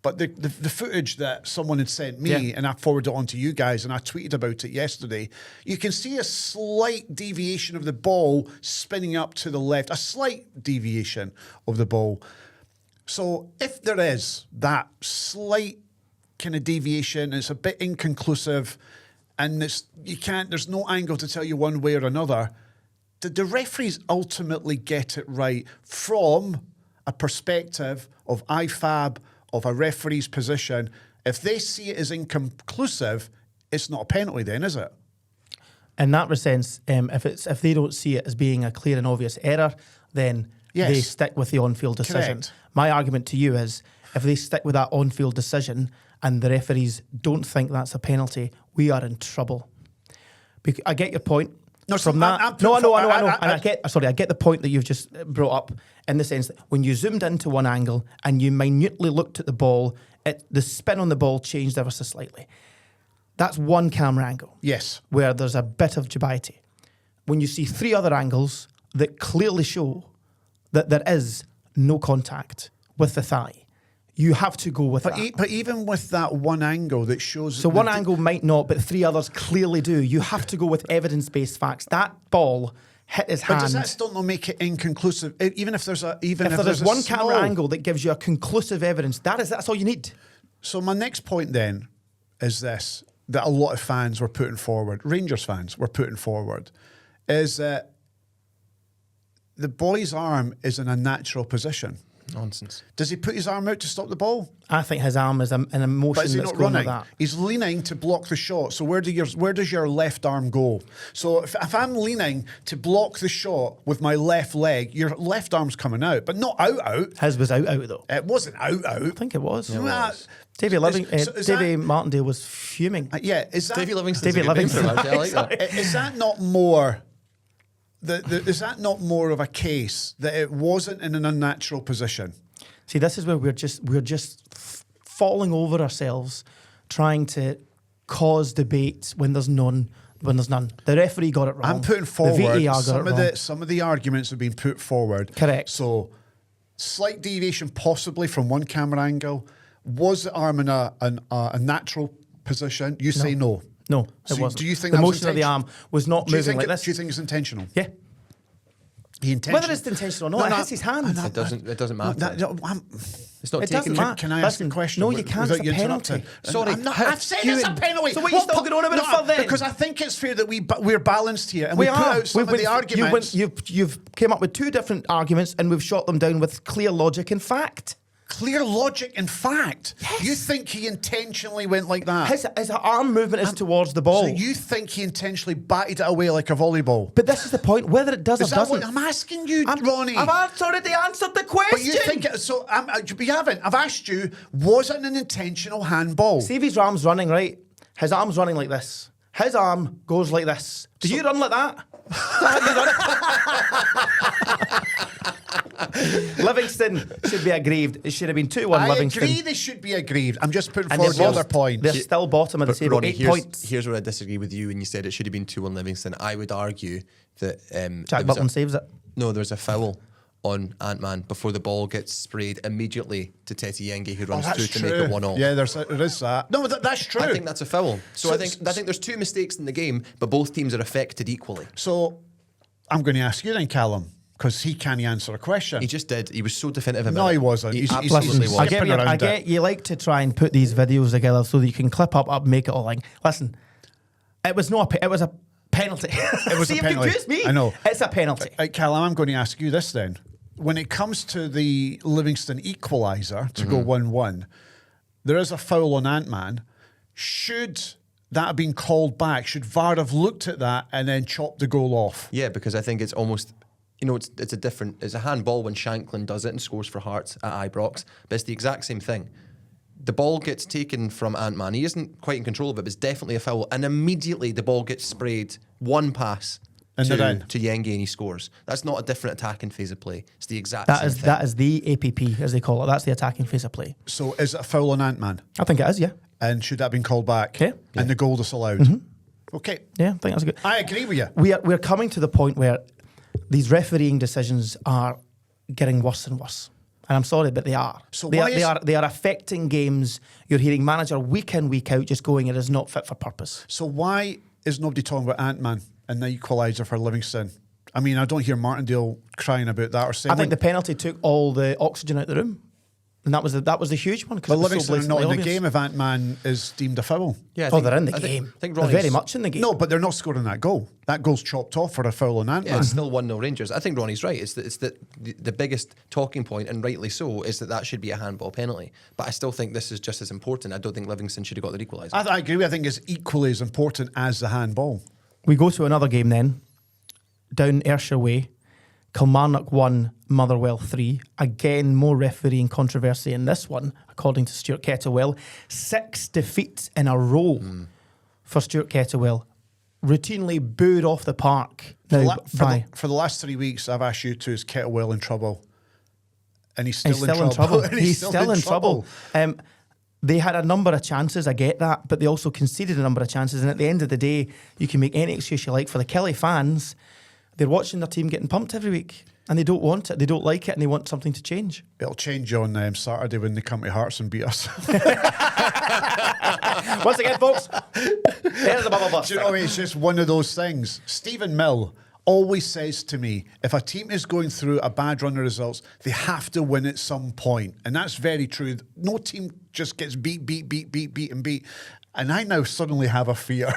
But the footage that someone had sent me, and I forwarded it on to you guys, and I tweeted about it yesterday, you can see a slight deviation of the ball spinning up to the left, a slight deviation of the ball. So if there is that slight kind of deviation, it's a bit inconclusive, and there's no angle to tell you one way or another, did the referees ultimately get it right from a perspective of IFAB, of a referee's position? If they see it as inconclusive, it's not a penalty then, is it? In that sense, if they don't see it as being a clear and obvious error, then they stick with the on-field decision. Correct. My argument to you is, if they stick with that on-field decision and the referees don't think that's a penalty, we are in trouble. I get your point. No, From that, I get the point that you've just brought up, in the sense that when you zoomed into one angle and you minutely looked at the ball, the spin on the ball changed ever so slightly. That's one camera angle. Yes. Where there's a bit of dubiety. When you see 3 other angles that clearly show that there is no contact with the thigh, you have to go with that. But even with that one angle that shows... So one angle might not, but 3 others clearly do. You have to go with evidence-based facts. That ball hit his hand. But does that still not make it inconclusive? Even if there's one camera angle that gives you a conclusive evidence, that's all you need. So my next point then is this, that a lot of fans were putting forward, Rangers fans were putting forward, is that the boy's arm is in a natural position. Nonsense. Does he put his arm out to stop the ball? I think his arm is an emotion But is he that's not going running? like that. He's leaning to block the shot. So where does your left arm go? So if I'm leaning to block the shot with my left leg, your left arm's coming out, but not out. His was out though. It wasn't out. I think it was. Is Davy Martindale was fuming. Is that Davy Livingston. Davy Livingston. I like that. Is that not more? Is that not more of a case that it wasn't in an unnatural position? See, this is where we're just falling over ourselves, trying to cause debate when there's none. The referee got it wrong. I'm putting forward the VAR got it wrong. some of the arguments have been put forward. Correct. So, slight deviation possibly from one camera angle. Was the arm in a natural position? You say no. No, it So wasn't. do you think the that was motion of the arm was not moving like this? Do you think it's intentional? Yeah. Whether it's intentional or not, it hits his hand. It doesn't matter. It's not It taken. doesn't matter. Can I ask a Listen, question? No, you can't. without It's you a penalty. interrupting? Sorry, I've said it's a penalty. So what are you still going on about it for then? Because I think it's fair that we're balanced here and we put out some of the arguments. You've came up with 2 different arguments and we've shot them down with clear logic and fact. Clear logic and fact. Yes. You think he intentionally went like that? His arm movement is towards the ball. So you think he intentionally batted it away like a volleyball? But this is the point. Whether it does Is or that what doesn't. I'm asking you, Ronnie? I've already answered the question. But you think it, so? We haven't. I've asked you. Was it an intentional handball? See if his arm's running, right? His arm's running like this. His arm goes like this. Do you run like that? Livingston should be aggrieved. It should have been 2-1 Livingston. I agree they should be aggrieved. I'm just putting And forward they've the other lost. point. They're still bottom of the table. Ronnie, 8 points. here's where I disagree with you when you said it should have been 2-1 Livingston. I would argue that Jack Butland saves it. No, there's a foul on Ant-Man before the ball gets sprayed immediately to Tete Yenge, who runs through to make it 1-0. Yeah, there is that. No, that's true. I think that's a foul. So I think there's 2 mistakes in the game, but both teams are affected equally. So I'm going to ask you then, Callum, because he can't answer a question. He just did. He was so definitive about it. No, he wasn't. He He's absolutely was. I skipping get, around it. you like to try and put these videos together so that you can clip up, make it all like. Listen, it was it was a penalty. It was See, a penalty. You've confused me. I know. It's a penalty. Callum, I'm going to ask you this then. When it comes to the Livingston equaliser to go 1-1, there is a foul on Ant-Man. Should that have been called back? Should VAR have looked at that and then chopped the goal off? Yeah, because I think it's almost, it's a handball when Shanklin does it and scores for Hearts at Ibrox, but it's the exact same thing. The ball gets taken from Ant-Man. He isn't quite in control of it, but it's definitely a foul. And immediately the ball gets sprayed, one pass And to they're in. Yenge and he scores. That's not a different attacking phase of play. It's the exact That same is thing. that is the APP, as they call it. That's the attacking phase of play. So is it a foul on Ant-Man? I think it is, yeah. And should that have been called back? Okay. And the goal disallowed? Okay. Yeah, I think that's good. I agree with you. We're coming to the point where these refereeing decisions are getting worse and worse. And I'm sorry, but they are. So They are affecting games. You're hearing manager week in, week out just going, it is not fit for purpose. So why is nobody talking about Ant-Man and the equaliser for Livingston? I mean, I don't hear Martindale crying about that or saying. I think the penalty took all the oxygen out of the room. And that was the huge one. But Livingston are not in the obvious. game if Ant-Man is deemed a foul. Yeah, They're in the game. I think they're Ronnie's very much in the game. No, but they're not scoring that goal. That goal's chopped off for a foul on Ant-Man. Yeah, it's still 1-0 Rangers. I think Ronnie's right. It's the biggest talking point, and rightly so, is that should be a handball penalty. But I still think this is just as important. I don't think Livingston should have got their equaliser. I agree. I think it's equally as important as the handball. We go to another game then. Down Ayrshire Way. Kilmarnock 1, Motherwell 3. Again, more refereeing controversy in this one, according to Stuart Kettlewell. 6 defeats in a row for Stuart Kettlewell. Routinely booed off the park. Now, For the last 3 weeks, I've asked you to, is Kettlewell in trouble? And he's still, in trouble. And He's still in trouble. They had a number of chances, I get that, but they also conceded a number of chances. And at the end of the day, you can make any excuse you like. For the Kelly fans, they're watching their team getting pumped every week. And they don't want it, they don't like it, and they want something to change. It'll change on Saturday when they come to Hearts and beat us. Once again, folks, there's the bubble bust. Do you know, it's just one of those things. Stephen Mill always says to me, if a team is going through a bad run of results, they have to win at some point. And that's very true. No team just gets beat. And I now suddenly have a fear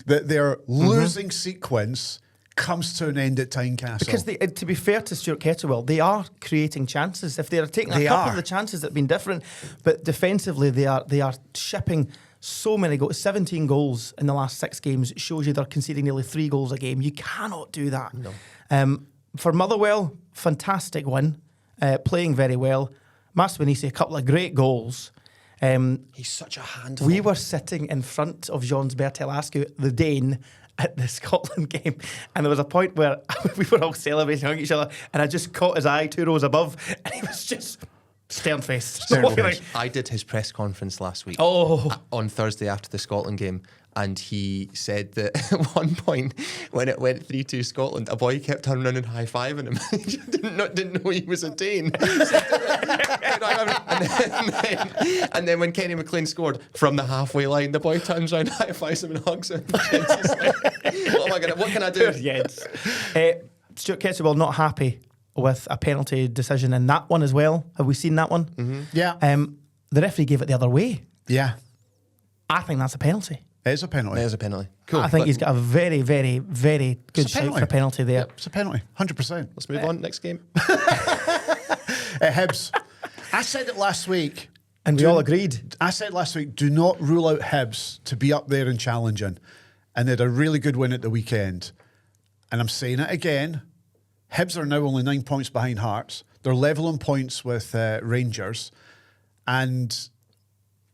that their losing sequence comes to an end at Tynecastle. Because to be fair to Stuart Kettlewell, they are creating chances. If they're taking a couple of the chances that have been different, but defensively they are shipping so many goals, 17 goals in the last 6 games. It shows you they're conceding nearly 3 goals a game. You cannot do that. No. For Motherwell, fantastic win, playing very well. Maswanisi, a couple of great goals. He's such a handful. We were sitting in front of Jean's Bertelascu, the Dane, at the Scotland game, and there was a point where we were all celebrating on each other, and I just caught his eye 2 rows above, and he was just stern-faced. I did his press conference last week on Thursday after the Scotland game, and he said that at one point when it went 3-2 Scotland, a boy kept turning around and high-fiving him. He didn't know he was a Dane. And then when Kenny McLean scored from the halfway line, the boy turns around, high-fives him and hugs him. What can I do? Yes. Stuart Kettlewell not happy with a penalty decision in that one as well. Have we seen that one? Mm-hmm. Yeah. The referee gave it the other way. Yeah. I think that's a penalty. It is a penalty. It is a penalty. Cool. I think he's got a very, very, very good shout for a penalty there. Yep, it's a penalty, 100%. Let's move on. Next game. Hibs. I said it last week. And we all agreed. I said last week, do not rule out Hibs to be up there and challenging. And they had a really good win at the weekend. And I'm saying it again. Hibs are now only 9 points behind Hearts. They're level on points with Rangers. And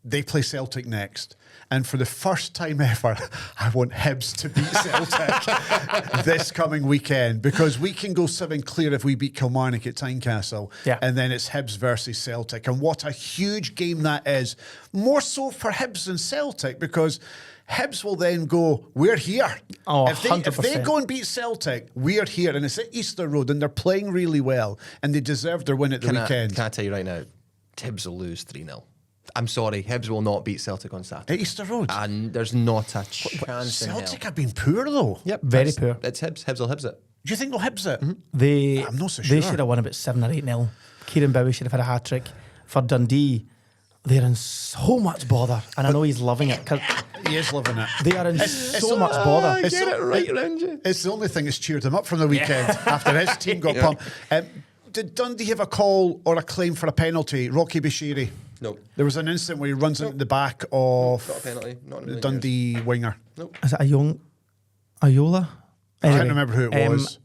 they play Celtic next. And for the first time ever, I want Hibs to beat Celtic this coming weekend, because we can go 7 clear if we beat Kilmarnock at Tynecastle. Yeah. And then it's Hibs versus Celtic. And what a huge game that is. More so for Hibs than Celtic, because Hibs will then go, we're here. Oh, if they 100%. go and beat Celtic, we're here. And it's at Easter Road, and they're playing really well, and they deserve their win at the weekend. Can I tell you right now, Hibs will lose 3-0. I'm sorry, Hibs will not beat Celtic on Saturday. At Easter Road? And there's not a chance Celtic in hell. have been poor, though. Yep. Very poor. It's Hibs. Hibs will Hibs it. Do you think they'll Hibs it? Mm-hmm. I'm not so They sure. should have won about 7 or 8-0. Kieran Bowie should have had a hat-trick. For Dundee, they're in so much bother. And I know he's loving it. 'Cause He is loving it. they are in so much bother. It's It's the only thing that's cheered him up from the weekend after his team got pumped. Did Dundee have a call or a claim for a penalty? Rocky Bashiri? No. There was an incident where he runs into the back of Not a penalty. Not in the the Dundee winger. Is it a young Ayola? I can't remember who it was.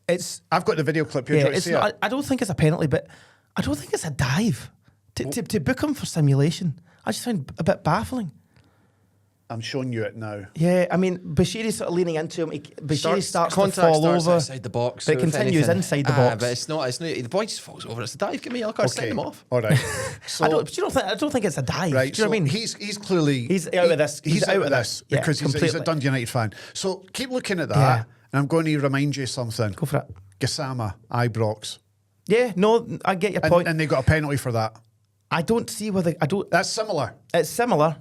It's I've got the video clip here. Do you want to it's see not, it? I don't think it's a penalty, but I don't think it's a dive. To book him for simulation, I just find a bit baffling. I'm showing you it now. Yeah, I mean, Bashiri's sort of leaning into him. Bashiri starts to contact fall starts over. outside the box. But it so if continues anything- inside the box. But it's not. The boy just falls over. It's a dive. Give me a yellow card. Send him off. All right. So, I don't think it's a dive. right. Do you know what I mean? He's clearly He's out of this. He's out of this Yeah, because he's a completely. Dundee United fan. So keep looking at that, Yeah. and I'm going to remind you something. Go for it. Gassama, Ibrox. Yeah, no, I get your point. And they got a penalty for that. I don't see whether That's similar. It's similar.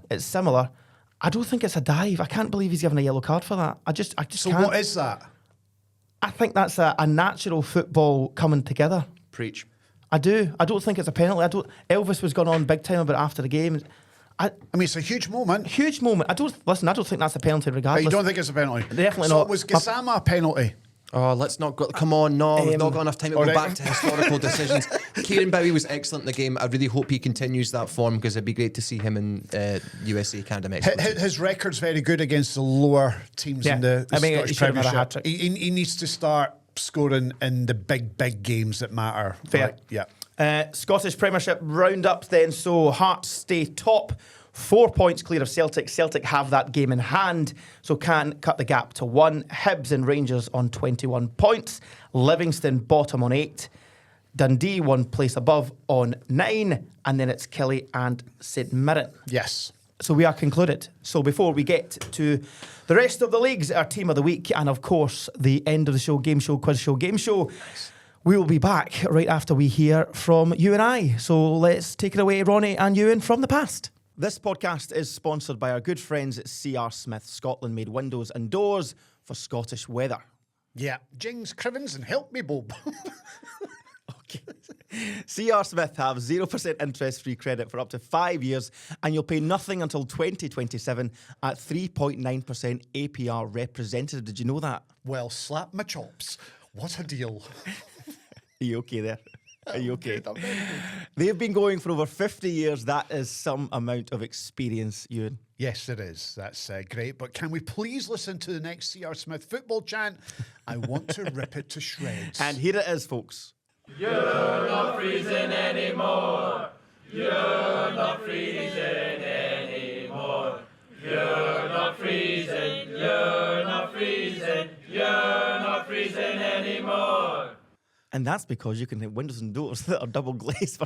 I don't think it's a dive. I can't believe he's given a yellow card for that. I just So can't. what is that? I think that's a natural football coming together. Preach. I do. I don't think it's a penalty. Elvis was going on big time about it after the game. I mean, it's a huge moment. Huge moment. I don't think that's a penalty regardless. You don't think it's a penalty? Definitely so not. Was Gassama a penalty? Oh, let's not go. Come on, no, we've not got enough time to go right. back to historical decisions. Kieran Bowie was excellent in the game. I really hope he continues that form because it'd be great to see him in USA, Canada, Mexico. His record's very good against the lower teams in the Scottish he should have had a Premiership. hat-trick. He needs to start scoring in the big games that matter. Fair. Yeah. Scottish Premiership roundup then. So Hearts stay top. 4 points clear of Celtic. Celtic have that game in hand, so can cut the gap to 1. Hibs and Rangers on 21 points. Livingston bottom on 8. Dundee 1 place above on 9. And then it's Killie and St Mirren. Yes. So we are concluded. So before we get to the rest of the leagues, our team of the week, and of course the end of the show, game show, quiz show, game show, we will be back right after we hear from you and I. So let's take it away, Ronnie and Ewan, from the past. This podcast is sponsored by our good friends at C.R. Smith, Scotland-made windows and doors for Scottish weather. Yeah. Jings, Crivens and help me, Bob. Okay. C.R. Smith have 0% interest-free credit for up to 5 years, and you'll pay nothing until 2027 at 3.9% APR representative. Did you know that? Well, slap my chops. What a deal. Are you okay there? Are you okay? They've been going for over 50 years. That is some amount of experience, Ewan. Yes, it is. That's great. But can we please listen to the next C.R. Smith football chant? I want to rip it to shreds. And here it is, folks. You're not freezing anymore. You're not freezing anymore. You're not freezing. You're not freezing. You're not freezing anymore. And that's because you can have windows and doors that are double glazed.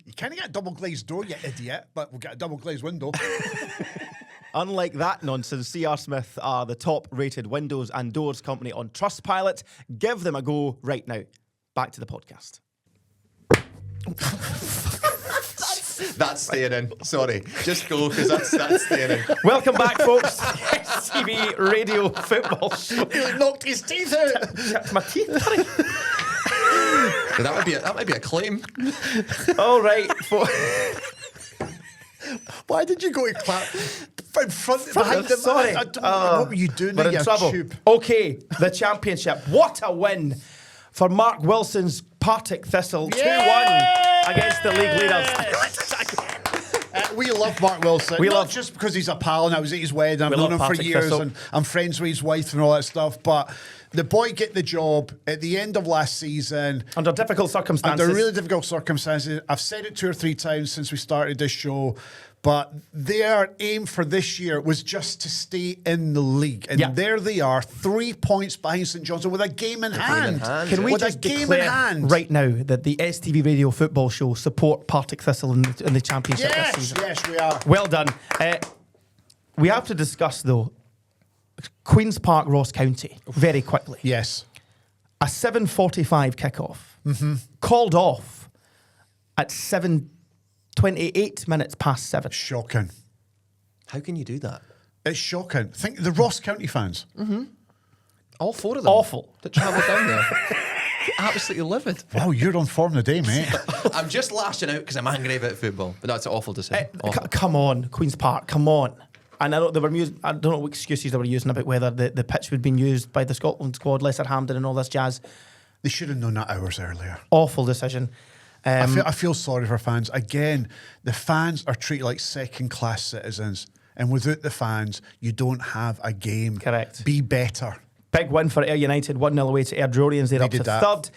You can't get a double glazed door, you idiot, but we'll get a double glazed window. Unlike that nonsense, C.R. Smith are the top rated windows and doors company on Trustpilot. Give them a go right now. Back to the podcast. That's staying in. Sorry. Just go because that's staying in. Welcome back, folks. STV Radio Football Show. He knocked his teeth out. Chipped my teeth, buddy. That might be a claim. All right. Why did you go to clap in front behind them? Sorry. What were you doing We're there, in you trouble. tube? Okay, the championship. What a win for Mark Wilson's Partick Thistle. 2-1 against the league leaders. We love Mark Wilson. We Not love- just because he's a pal and I was at his wedding. I've We known love him for Partick years Thistle. and I'm friends with his wife and all that stuff. But the boy get the job at the end of last season. Under difficult circumstances. Under really difficult circumstances. I've said it 2 or 3 times since we started this show, but their aim for this year was just to stay in the league. And there they are, 3 points behind St Johnstone with a game in hand. Can we with just a game in declare hand. right now that the STV Radio Football Show support Partick Thistle in the championship this Yes, season? yes, we are. Well done. We have to discuss, though, Queen's Park, Ross County, very quickly. Yes. A 7:45 kickoff, called off at 28 minutes past 7. Shocking. How can you do that? It's shocking. Think the Ross County fans. All 4 of them. Awful. That travel down there. Absolutely livid. Wow, you're on form today, mate. I'm just lashing out because I'm angry about football. But that's an awful decision. Awful. Come on, Queen's Park, come on. And I know they were I don't know what excuses they were using about whether the pitch would been used by the Scotland squad, Lesser Hampden and all this jazz. They should have known that hours earlier. Awful decision. I feel sorry for fans. Again, the fans are treated like second-class citizens. And without the fans, you don't have a game. Correct. Be better. Big win for Ayr United, 1-0 away to Airdrolians. They're up to did that. third.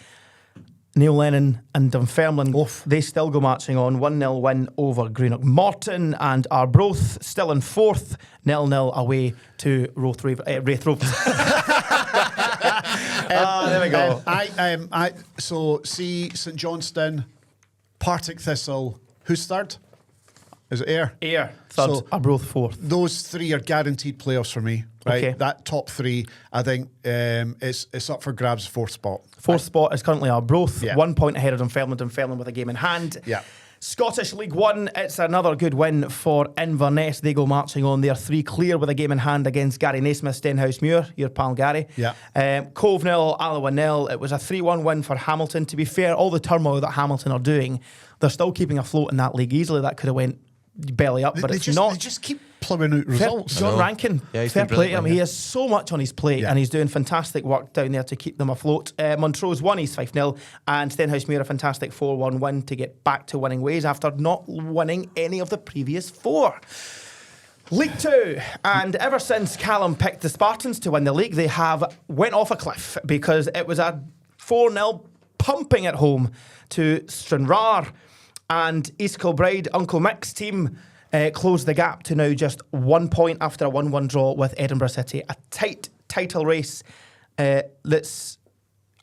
Neil Lennon and Dunfermline, they still go marching on. 1-0 win over Greenock Morton, and Arbroath still in fourth, 0-0 away to Wraith Rovers. There we go. So see St Johnstone, Partick Thistle. Who's third? Is it Ayr? Ayr, third. So- Arbroath, fourth. Those three are guaranteed playoffs for me, right? Okay. That top three, I think, it's up for grabs, fourth spot. Fourth spot is currently Arbroath, Yeah. 1 point ahead of Dunfermline. Dunfermline with a game in hand. Yeah. Scottish League One, it's another good win for Inverness. They go marching on. They're 3 clear with a game in hand against Gary Naismith, Stenhousemuir, your pal Gary. Yeah. Cove 0, Alloa 0. It was a 3-1 win for Hamilton. To be fair, all the turmoil that Hamilton are doing, they're still keeping afloat in that league easily. That could have went belly up, but it's not. They just keep plowing out results. John Rankin, Yeah, he's fair been play to him. brilliant, He has so much on his plate, Yeah. and he's doing fantastic work down there to keep them afloat. Montrose won East 5-0, and Stenhousemuir a fantastic 4-1 win to get back to winning ways after not winning any of the previous 4. League 2, and ever since Callum picked the Spartans to win the league, they have went off a cliff because it was a 4-0 pumping at home to Stranraer, and East Kilbride, Uncle Mick's team closed the gap to now just 1 point after a 1-1 draw with Edinburgh City. A tight title race that's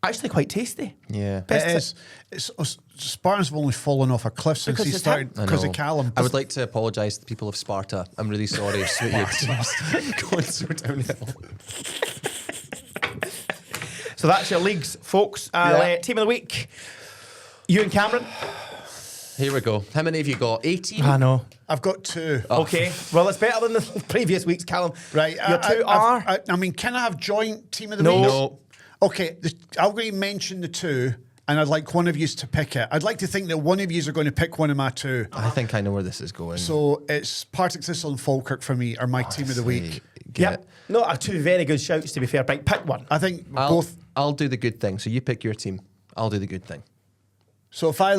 actually quite tasty. Yeah. Best It is. Spartans have only fallen off a cliff since Because he it's started I because know. of Callum. I would like to apologise to the people of Sparta. I'm really sorry. Your team's going so downhill. So that's your leagues, folks. Yeah. Team of the week, Ewen Cameron. Here we go. How many have you got? 18? I know. I've got 2. Okay, well, it's better than the previous weeks, Callum. Right. Your 2 are... I mean, can I have joint team of the No. week? No. Okay, I'm going to mention the 2, and I'd like one of you to pick it. I'd like to think that one of you are going to pick one of my 2. I think I know where this is going. So it's Partick Thistle and Falkirk for me are my team of the week. Yep. No, are 2 very good shouts, to be fair. Right, pick one. I think I'll both. do the good thing. So you pick your team. I'll do the good thing. So if I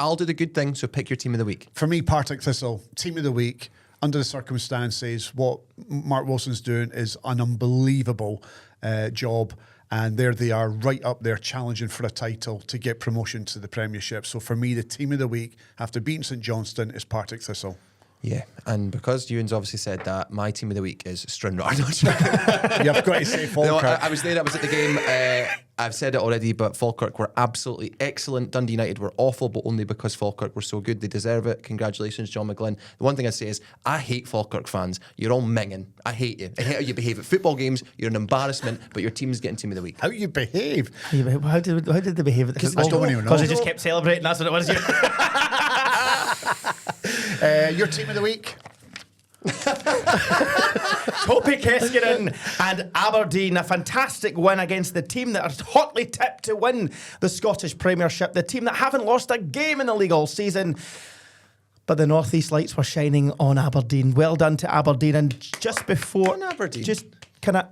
I'll do the good thing. So pick your team of the week. for me, Partick Thistle, team of the week, under the circumstances, what Mark Wilson's doing is an unbelievable job. And there they are, right up there, challenging for a title to get promotion to the Premiership. So for me, the team of the week, after beating St Johnstone, is Partick Thistle. Yeah. And because Ewan's obviously said that, my team of the week is Stranraer. You've got to say Falkirk. No, I was there. I was at the game. I've said it already, but Falkirk were absolutely excellent. Dundee United were awful, but only because Falkirk were so good. They deserve it. Congratulations, John McLean. The one thing I say is, I hate Falkirk fans. You're all minging. I hate you. I hate how you behave at football games. You're an embarrassment, but your team's getting team of the week. How you behave? How did they behave at the I don't even know. Because they just kept celebrating, that's what it was. Your team of the week? Topi Keskinen and Aberdeen, a fantastic win against the team that are hotly tipped to win the Scottish Premiership, the team that haven't lost a game in the league all season. But the North East lights were shining on Aberdeen. Well done to Aberdeen. And just before... On Aberdeen? Just kind of...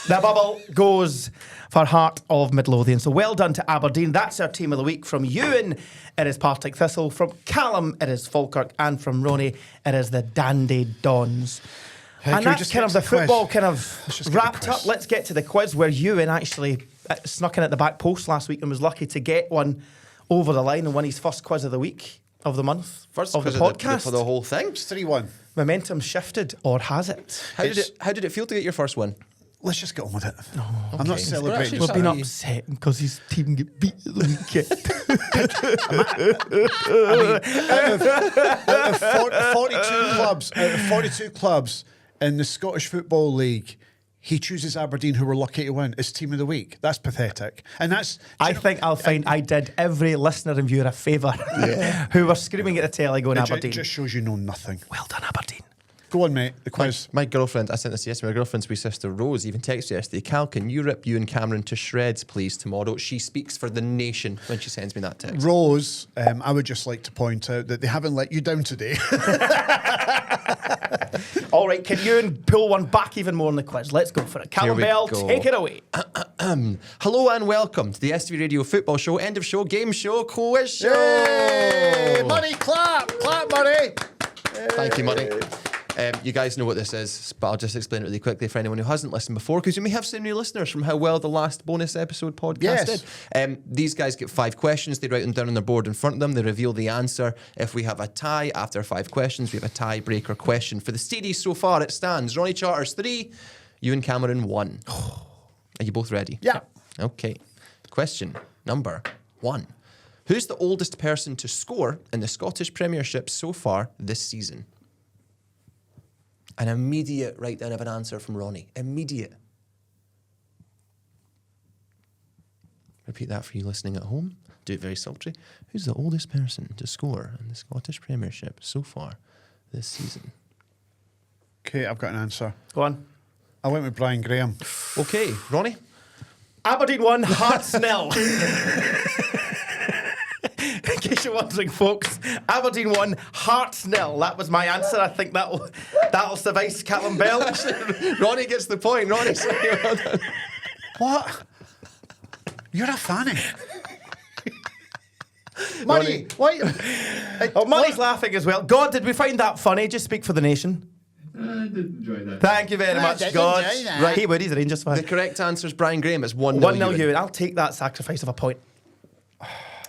The bubble goes for Heart of Midlothian. So well done to Aberdeen. That's our team of the week. From Ewan, it is Partick Thistle. From Callum, it is Falkirk. And from Ronnie, it is the Dundee Dons. Can And we that's just kind get of to the the quiz? football kind Let's of just get the wrapped quiz. up. Let's get to the quiz where Ewan actually snuck in at the back post last week and was lucky to get one over the line and won his first quiz of the week, of the month, First of the quiz podcast. for the whole thing. It's 3-1. Momentum shifted, or has it? How did it feel to get your first win? Let's just get on with it. I'm okay. not celebrating. We're We've been Sorry. upset because his team get beat at the weekend. Out of 42 clubs in the Scottish Football League, he chooses Aberdeen, who were lucky to win, as team of the week. That's pathetic. And that's... I think I'll find I did every listener and viewer a favour who were screaming at the telly going Aberdeen. It just shows you know nothing. Well done, Aberdeen. Go on, mate. The quiz. My girlfriend, I sent this yesterday, my girlfriend's wee sister Rose even texted yesterday, Cal, can you rip Ewen Cameron to shreds, please, tomorrow? She speaks for the nation when she sends me that text. Rose, I would just like to point out that they haven't let you down today. All right, can you pull one back even more in the quiz? Let's go for it. Callum we Bell, go. take it away. Hello and welcome to the STV Radio Football Show, end of show, game show, quiz show. Hey, Murray, clap! Clap, Murray! Thank you, Murray. You guys know what this is, but I'll just explain it really quickly for anyone who hasn't listened before, because you may have some new listeners from how well the last bonus episode podcast Yes. did. These guys get 5 questions. They write them down on their board in front of them. They reveal the answer. If we have a tie after 5 questions, we have a tiebreaker question. For the series so far, it stands Ronnie Charters 3, Ewen Cameron 1. Are you both ready? Yeah. Okay. Question number 1. Who's the oldest person to score in the Scottish Premiership so far this season? An immediate write down of an answer from Ronnie. Immediate. Repeat that for you listening at home. Do it very sultry. Who's the oldest person to score in the Scottish Premiership so far this season? Okay, I've got an answer. Go on. I went with Brian Graham. Okay, Ronnie? Aberdeen 1, Hearts 0. In case you're wondering, folks, Aberdeen 1, Hearts 0. That was my answer. I think that'll suffice Callum Bell. Ronnie gets the point. Ronnie's well done. What? You're a fanny. Money. Why? Oh, Money's laughing as well. God, did we find that funny? Just speak for the nation. I did enjoy that. Thank you very much, did God. enjoy that. Right, he would. He's a Rangers fan. The correct answer is Brian Graham. It's 1-0 1-0 Ewan. I'll take that sacrifice of a point.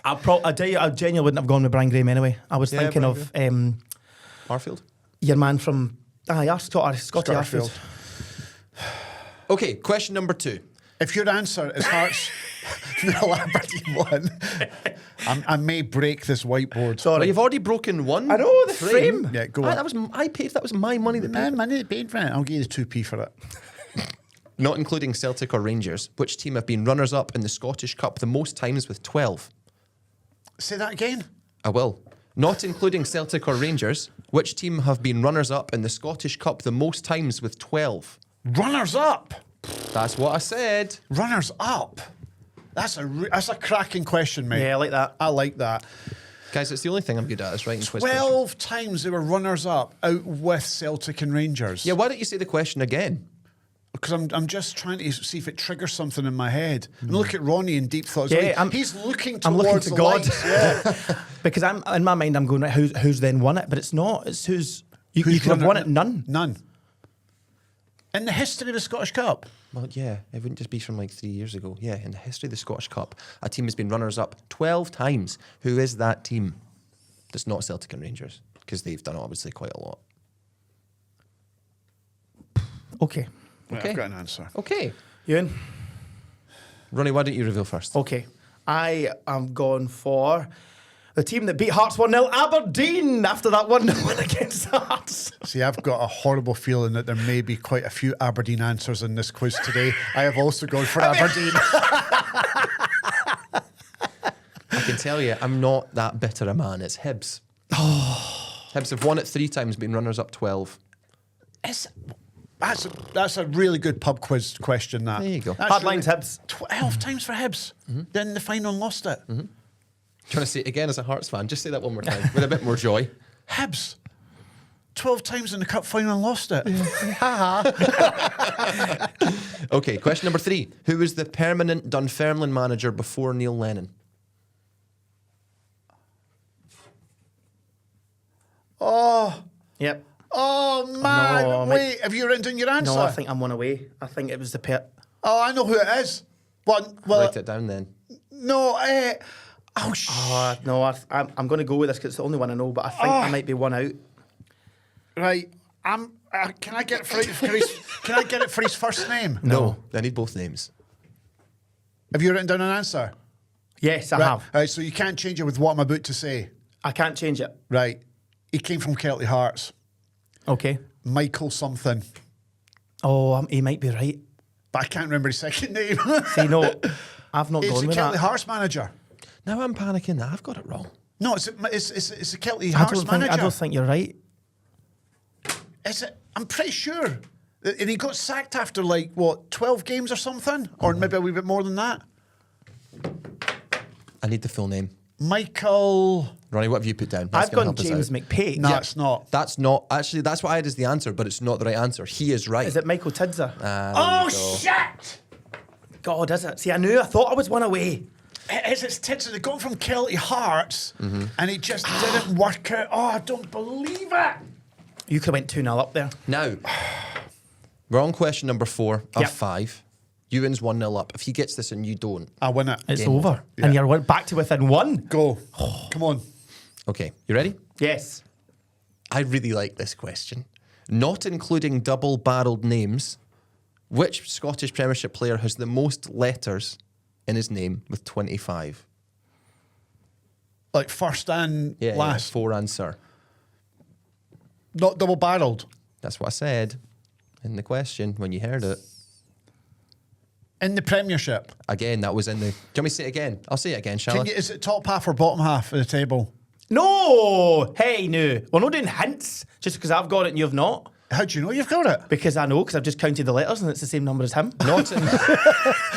I tell you, I genuinely wouldn't have gone with Brian Graham anyway. I was thinking Brian of Harfield? your man from Scotty Arfield. Okay, question number 2. If your answer is Hearts 0, Aberdeen 1, I may break this whiteboard. Sorry. Well, you've already broken one. I know, the frame. Yeah, go on. That was my money that paid. Money that paid for it. I'll give you the 2p for it. Not including Celtic or Rangers, which team have been runners-up in the Scottish Cup the most times with 12? Say that again. I will. Not including Celtic or Rangers, which team have been runners-up in the Scottish Cup the most times with 12? Runners up. That's what I said. Runners up. That's a cracking question, mate. Yeah, I like that. I like that. Guys, it's the only thing I'm good at is writing quiz 12 times they were runners up out with Celtic and Rangers. Yeah, why don't you say the question again? Because I'm just trying to see if it triggers something in my head. And look at Ronnie in deep thoughts. Yeah, he's looking I'm towards looking to the God. lights. Yeah. Because I'm in my mind, I'm going, right, who's then won it? But it's not. It's who's you could have won it. None. None. In the history of the Scottish Cup. Well, yeah, it wouldn't just be from like 3 years ago. Yeah, in the history of the Scottish Cup, a team has been runners-up 12 times. Who is that team? That's not Celtic and Rangers, because they've done obviously quite a lot. Okay. Right, Okay. I've got an answer. Okay. Ewan? Ronnie, why don't you reveal first? Okay. I am going for the team that beat Hearts 1-0, Aberdeen, after that 1-0 win against Hearts. See, I've got a horrible feeling that there may be quite a few Aberdeen answers in this quiz today. I have also gone for Aberdeen. I can tell you, I'm not that bitter a man. It's Hibs. Hibs have won it 3 times, been runners-up 12. That's a really good pub quiz question, that. There you go. That's Hard lines, Hibs. 12 times for Hibs. Then the final and lost it. Trying to say it again as a Hearts fan. Just say that one more time with a bit more joy. Hibs. 12 times in the cup final and lost it. Okay, question number 3. Who was the permanent Dunfermline manager before Neil Lennon? Oh. Yep. Oh, man. No, Wait, have you written down your answer? No, I think I'm one away. I think it was the Oh, I know who it is. Well, Write it down then. no, no, I'm going to go with this because it's the only one I know, but I think I might be one out. Right. Can I get it for his first name? No, I need both names. Have you written down an answer? Yes, I Right. have. Right, so you can't change it with what I'm about to say. I can't change it. Right. He came from Celtic Hearts. Okay. Michael something. Oh, he might be right. But I can't remember his second name. See, no, I've not It's gone a with Celtic that. Hearts manager. Now I'm panicking that I've got it wrong. No, it's a Celtic I Hearts manager. don't think you're right. Is it? I'm pretty sure. And he got sacked after 12 games or something? Or maybe a wee bit more than that. I need the full name. Michael. Ronnie, what have you put down? That's I've gonna gone help us James out. McPake. No, it's not. That's not. Actually, that's what I had as the answer, but it's not the right answer. He is right. Is it Michael Tidser? Oh, shit! God, is it? See, I thought I was one away. It's Tits. They got him from Celtic Hearts, and it just didn't work out. Oh, I don't believe it. You could have went 2-0 up there. Now, we're on question number 4 of Yep. 5. Ewan's 1-0 up. If he gets this and you don't, I win it. It's Game over. over. And Yeah. you're back to within 1. Go. Come on. okay, you ready? Yes. I really like this question. Not including double-barreled names, which Scottish Premiership player has the most letters in his name with 25? Like first and Yeah, last. four answer. Not double barreled. That's what I said in the question when you heard it. In the Premiership. Again, that was in the... Do you want me to say it again? I'll say it again, shall I? Is it top half or bottom half of the table? No! Hey, no. We're not doing hints just because I've got it and you've not. How do you know you've got it? Because I know, because I've just counted the letters and it's the same number as him. Not in,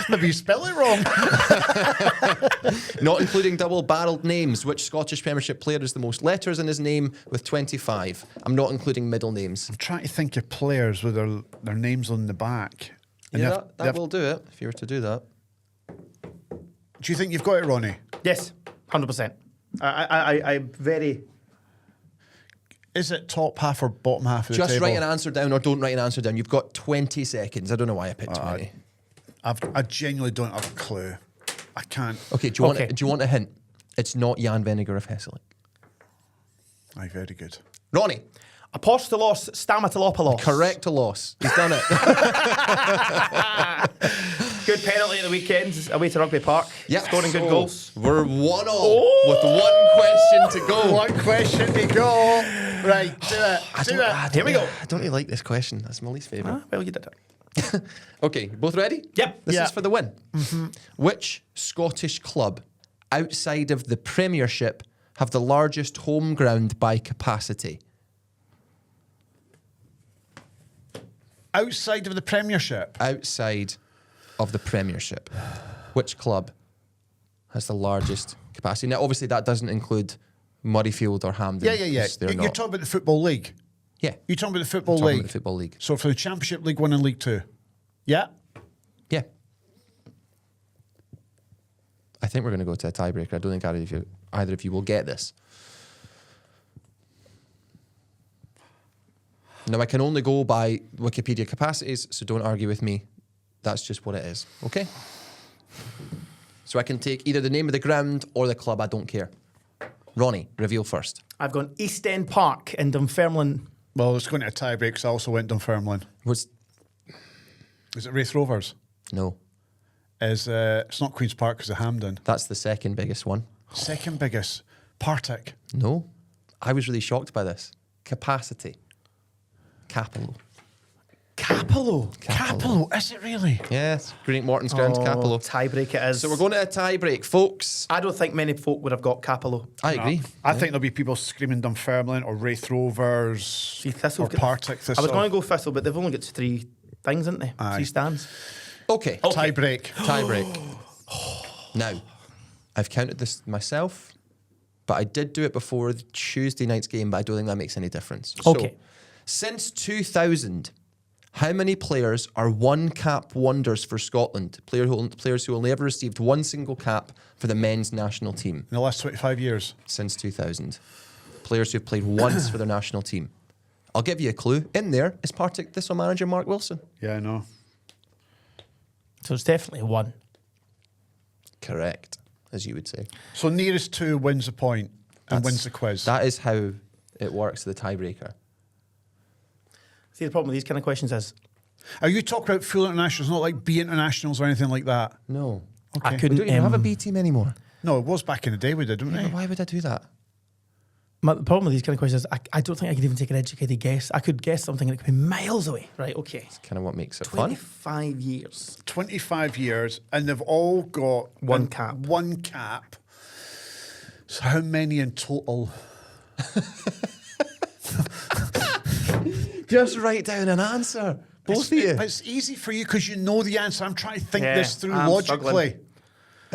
Maybe you spell it wrong. not including double-barreled names. Which Scottish Premiership player has the most letters in his name with 25? I'm not including middle names. I'm trying to think of players with their names on the back. And Yeah, they've- that they've- will do it, if you were to do that. Do you think you've got it, Ronnie? Yes, 100%. I'm very... Is it top half or bottom half of the Just table? write an answer down or don't write an answer down. You've got 20 seconds. I don't know why I picked 20. I genuinely don't have a clue. I can't. Okay, do you want a hint? It's not Jan Vennegar of Hesselink. Aye, very good. Ronnie. Apostolos Stamatolopoulos. Correct to loss. He's done it. Good penalty at the weekend away to Rugby Park. Yeah, Scoring good so goals. We're 1-0 with one question to go. One question to go. Right, do it. Here we go. I don't really like this question. That's my least favourite. Well, you did it. Okay, both ready? Yep. This Yeah. is for the win. Which Scottish club outside of the Premiership have the largest home ground by capacity? Outside of the Premiership. Outside of the Premiership, which club has the largest capacity? Now, obviously, that doesn't include Murrayfield or Hampden. Yeah. because they're You're not. talking about the Football League. Yeah. You're talking about the Football Talking League. about the Football League. So for the Championship, League 1 and League 2. Yeah? Yeah. I think we're going to go to a tiebreaker. I don't think either of you will get this. Now, I can only go by Wikipedia capacities, so don't argue with me. That's just what it is. Okay? So I can take either the name of the ground or the club. I don't care. Ronnie, reveal first. I've gone East End Park in Dunfermline. Well, it's going to a tie break because I also went Dunfermline. Was Is it Wraith Rovers? No, It's not Queen's Park because of Hampden. that's the second biggest one. Second biggest, Partick. No, I was really shocked by this. Capacity. Capello. Capello. Capello, is it really? Yes, Great Morton's ground, Capello. Tie-break it is. So we're going to a tie break, folks. I don't think many folk would have got Capello. I agree. I think there'll be people screaming Dunfermline or Wraith Rovers See, Thistle or Partick I Thistle. was going to go Thistle, but they've only got 3 things, haven't they? Aye. 3 stands. Okay. Tie break. Tie break. Now, I've counted this myself, but I did do it before the Tuesday night's game, but I don't think that makes any difference. Okay. So, since 2000, how many players are one-cap wonders for Scotland? Players who only ever received one single cap for the men's national team In the last 25 years. since 2000. Players who've played once for their national team. I'll give you a clue. In there is Partick Thistle manager Mark Wilson. Yeah, I know. So it's definitely 1. Correct, as you would say. So nearest 2 wins the point and wins the quiz. That is how it works, the tiebreaker. See, the problem with these kind of questions is Are you talking about full internationals, not like B internationals or anything like that? No. I We couldn't don't even have a B team anymore. No, it was back in the day we did, didn't we? Why would I do that? The problem with these kind of questions is I don't think I could even take an educated guess. I could guess something that could be miles away. Right, okay. Kind of what makes it fun. 25 years. 25 years, and they've all got One cap. One cap. So how many in total? Just write down an answer. Both of you. It's easy for you because you know the answer. I'm trying to think Yeah, this through I'm logically. struggling.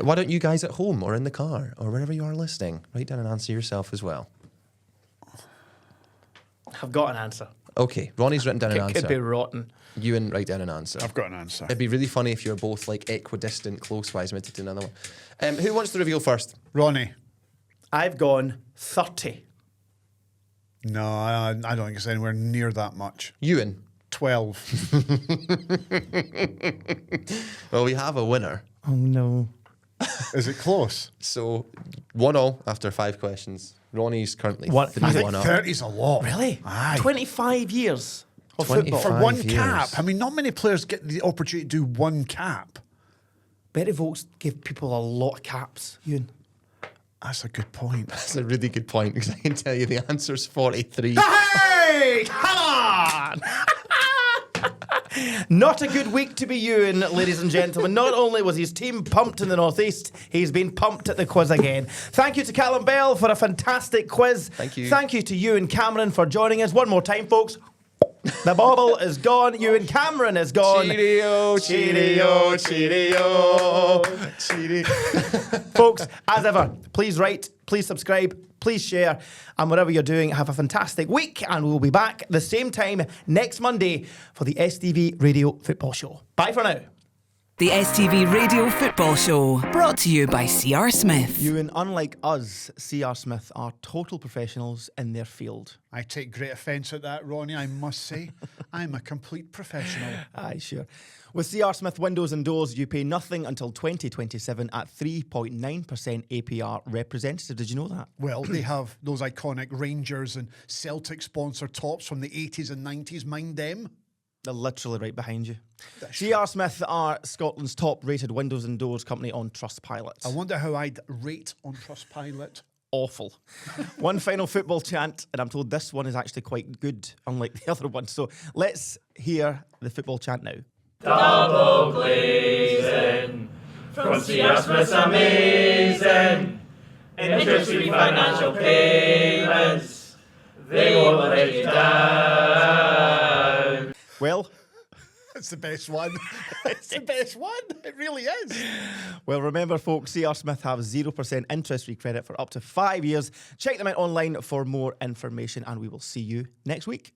Why don't you guys at home or in the car or wherever you are listening, write down an answer yourself as well. I've got an answer. Okay, Ronnie's written down an It answer. could be rotten. Ewan, write down an answer. I've got an answer. It'd be really funny if you're both like equidistant, close-wise, meant to do another one. Who wants to reveal first? Ronnie. I've gone 30. No, I don't think it's anywhere near that much. Ewan. 12. Well, we have a winner. Oh, no. Is it close? So 1-0 after 5 questions. Ronnie's currently What? I think 3-1 up. 30's a lot. Really? Aye. 25 years of 25 football. For one years. cap. I mean, not many players get the opportunity to do one cap. Betty Volks give people a lot of caps, Ewan. That's a good point. That's a really good point because I can tell you the answer's 43. Hey, come on! Not a good week to be Ewan, ladies and gentlemen. Not only was his team pumped in the North East, he's been pumped at the quiz again. Thank you to Callum Bell for a fantastic quiz. Thank you. Thank you to Ewen Cameron for joining us. One more time, folks. The bauble is gone. Ewen Cameron is gone. Cheerio, cheerio, cheerio, cheerio. Folks, as ever, please rate, please subscribe, please share, and whatever you're doing, have a fantastic week, and we'll be back the same time next Monday for the STV Radio Football Show. Bye for now. The STV Radio Football Show, brought to you by C.R. Smith. Ewan, unlike us, C.R. Smith are total professionals in their field. I take great offence at that, Ronnie, I must say. I'm a complete professional. Aye, sure. With C.R. Smith Windows and Doors, you pay nothing until 2027 at 3.9% APR representative. Did you know that? Well, they have those iconic Rangers and Celtic sponsor tops from the 80s and 90s. Mind them? They're literally right behind you. C.R. Smith are Scotland's top-rated windows and doors company on Trustpilot. I wonder how I'd rate on Trustpilot. Awful. One final football chant, and I'm told this one is actually quite good, unlike the other one. So let's hear the football chant now. Double glazing from C.R. Smith's amazing. Interest-free financial payments, they won't let you down. Well, It's the best one. It's the best one. It really is. well, remember, folks, C.R. Smith have 0% interest-free credit for up to 5 years. Check them out online for more information, and we will see you next week.